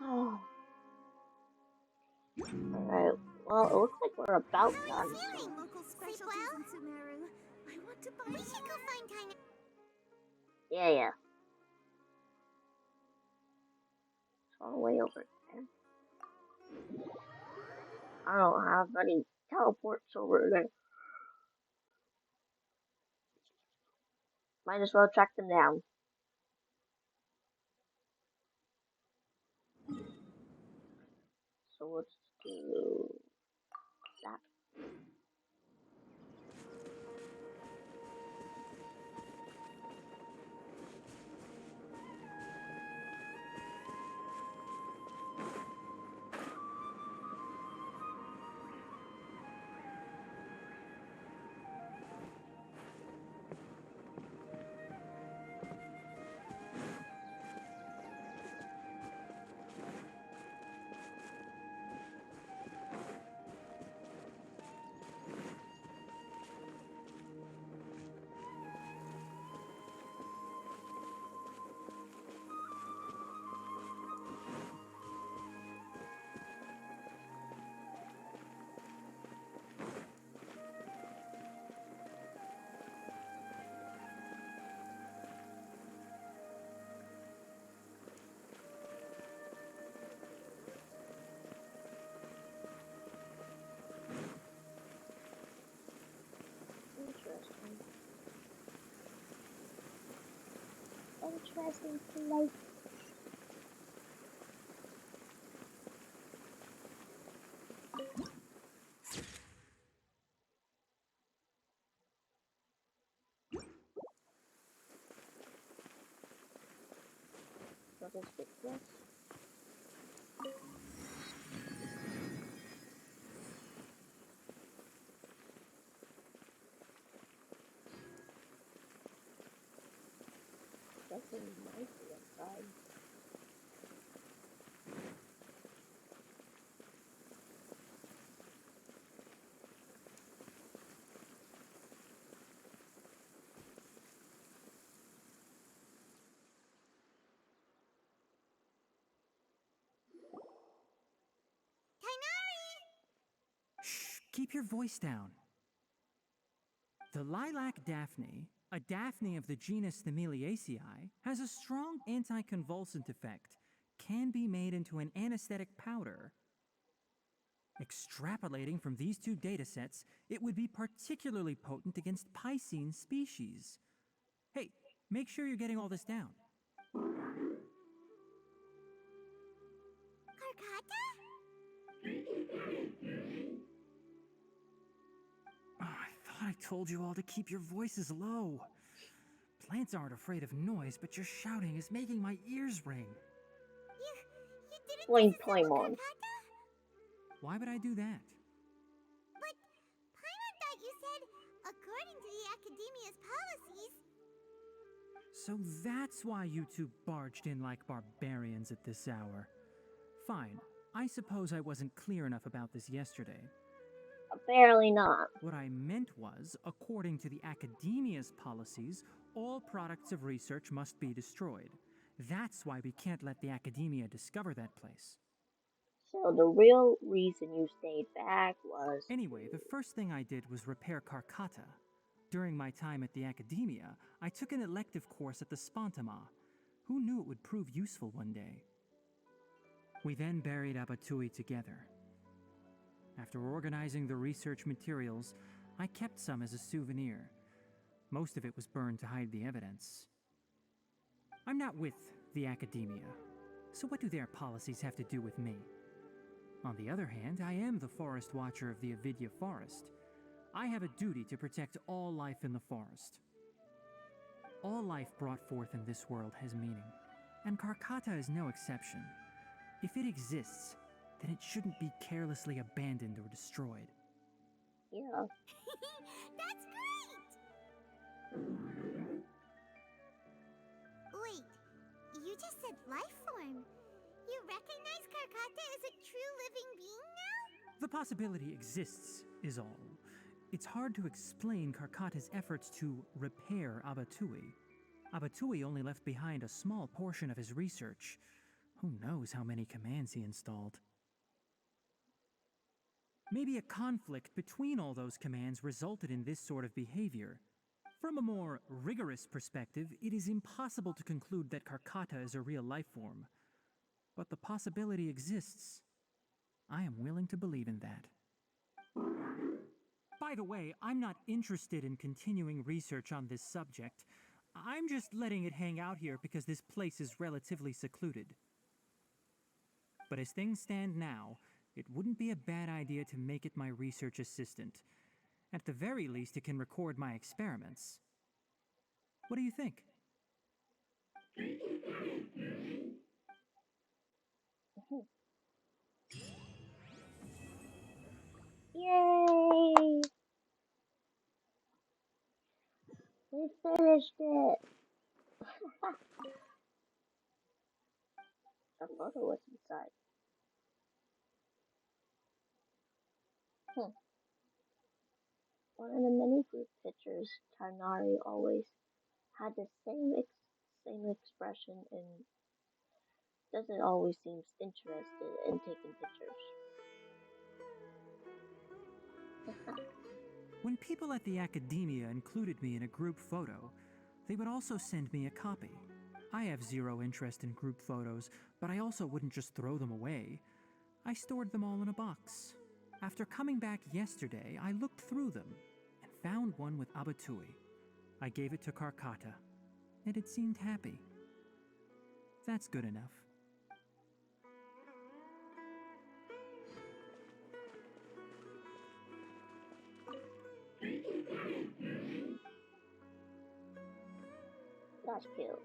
Oh. Alright. Well, it looks like we're about done. How are you feeling? Sleep well? I want to buy. We should go find Tighnari. Yeah. It's all the way over there. I don't have any teleports over there. Might as well track them down. So let's do that. Interesting place. What is this? Something might be inside. Shh, keep your voice down. The lilac daphne, a daphne of the genus Thymilaceae, has a strong anticonvulsant effect, can be made into an anesthetic powder. Extrapolating from these two datasets, it would be particularly potent against Piscine species. Hey, make sure you're getting all this down. Karkata? Oh, I thought I told you all to keep your voices low. Plants aren't afraid of noise, but your shouting is making my ears ring. You didn't Point, disassemble Paimon. Karkata? Why would I do that? But Paimon thought you said, according to the Academia's policies... So that's why you two barged in like barbarians at this hour. Fine, I suppose I wasn't clear enough about this yesterday. Apparently not. What I meant was, according to the Academia's policies, all products of research must be destroyed. That's why we can't let the Academia discover that place. So the real reason you stayed back was... Anyway, the first thing I did was repair Karkata. During my time at the Academia, I took an elective course at the Spantama. Who knew it would prove useful one day? We then buried Abatui together. After organizing the research materials, I kept some as a souvenir. Most of it was burned to hide the evidence. I'm not with the Academia, so what do their policies have to do with me? On the other hand, I am the Forest Watcher of the Avidya Forest. I have a duty to protect all life in the forest. All life brought forth in this world has meaning, and Karkata is no exception. If it exists, then it shouldn't be carelessly abandoned or destroyed. Yeah. That's great! Wait, you just said life form. You recognize Karkata as a true living being now? The possibility exists, is all. It's hard to explain Karkata's efforts to repair Abatui. Abatui only left behind a small portion of his research. Who knows how many commands he installed? Maybe a conflict between all those commands resulted in this sort of behavior. From a more rigorous perspective, it is impossible to conclude that Karkata is a real life form. But the possibility exists. I am willing to believe in that. By the way, I'm not interested in continuing research on this subject. I'm just letting it hang out here because this place is relatively secluded. But as things stand now, it wouldn't be a bad idea to make it my research assistant. At the very least, it can record my experiments. What do you think? Yay! We finished it! A photo was inside. One of the many group pictures, Tighnari always had the same expression and doesn't always seem interested in taking pictures. When people at the Academia included me in a group photo, they would also send me a copy. I have zero interest in group photos, but I also wouldn't just throw them away. I stored them all in a box. After coming back yesterday, I looked through them and found one with Abatui. I gave it to Karkata, and it seemed happy. That's good enough. That's cute.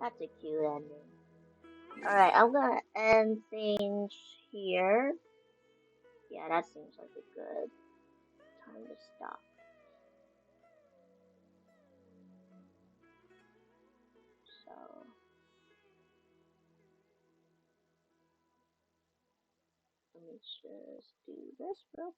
That's a cute ending. Alright, I'm gonna end things here. Yeah, that seems like a good time to stop. So, let me just do this real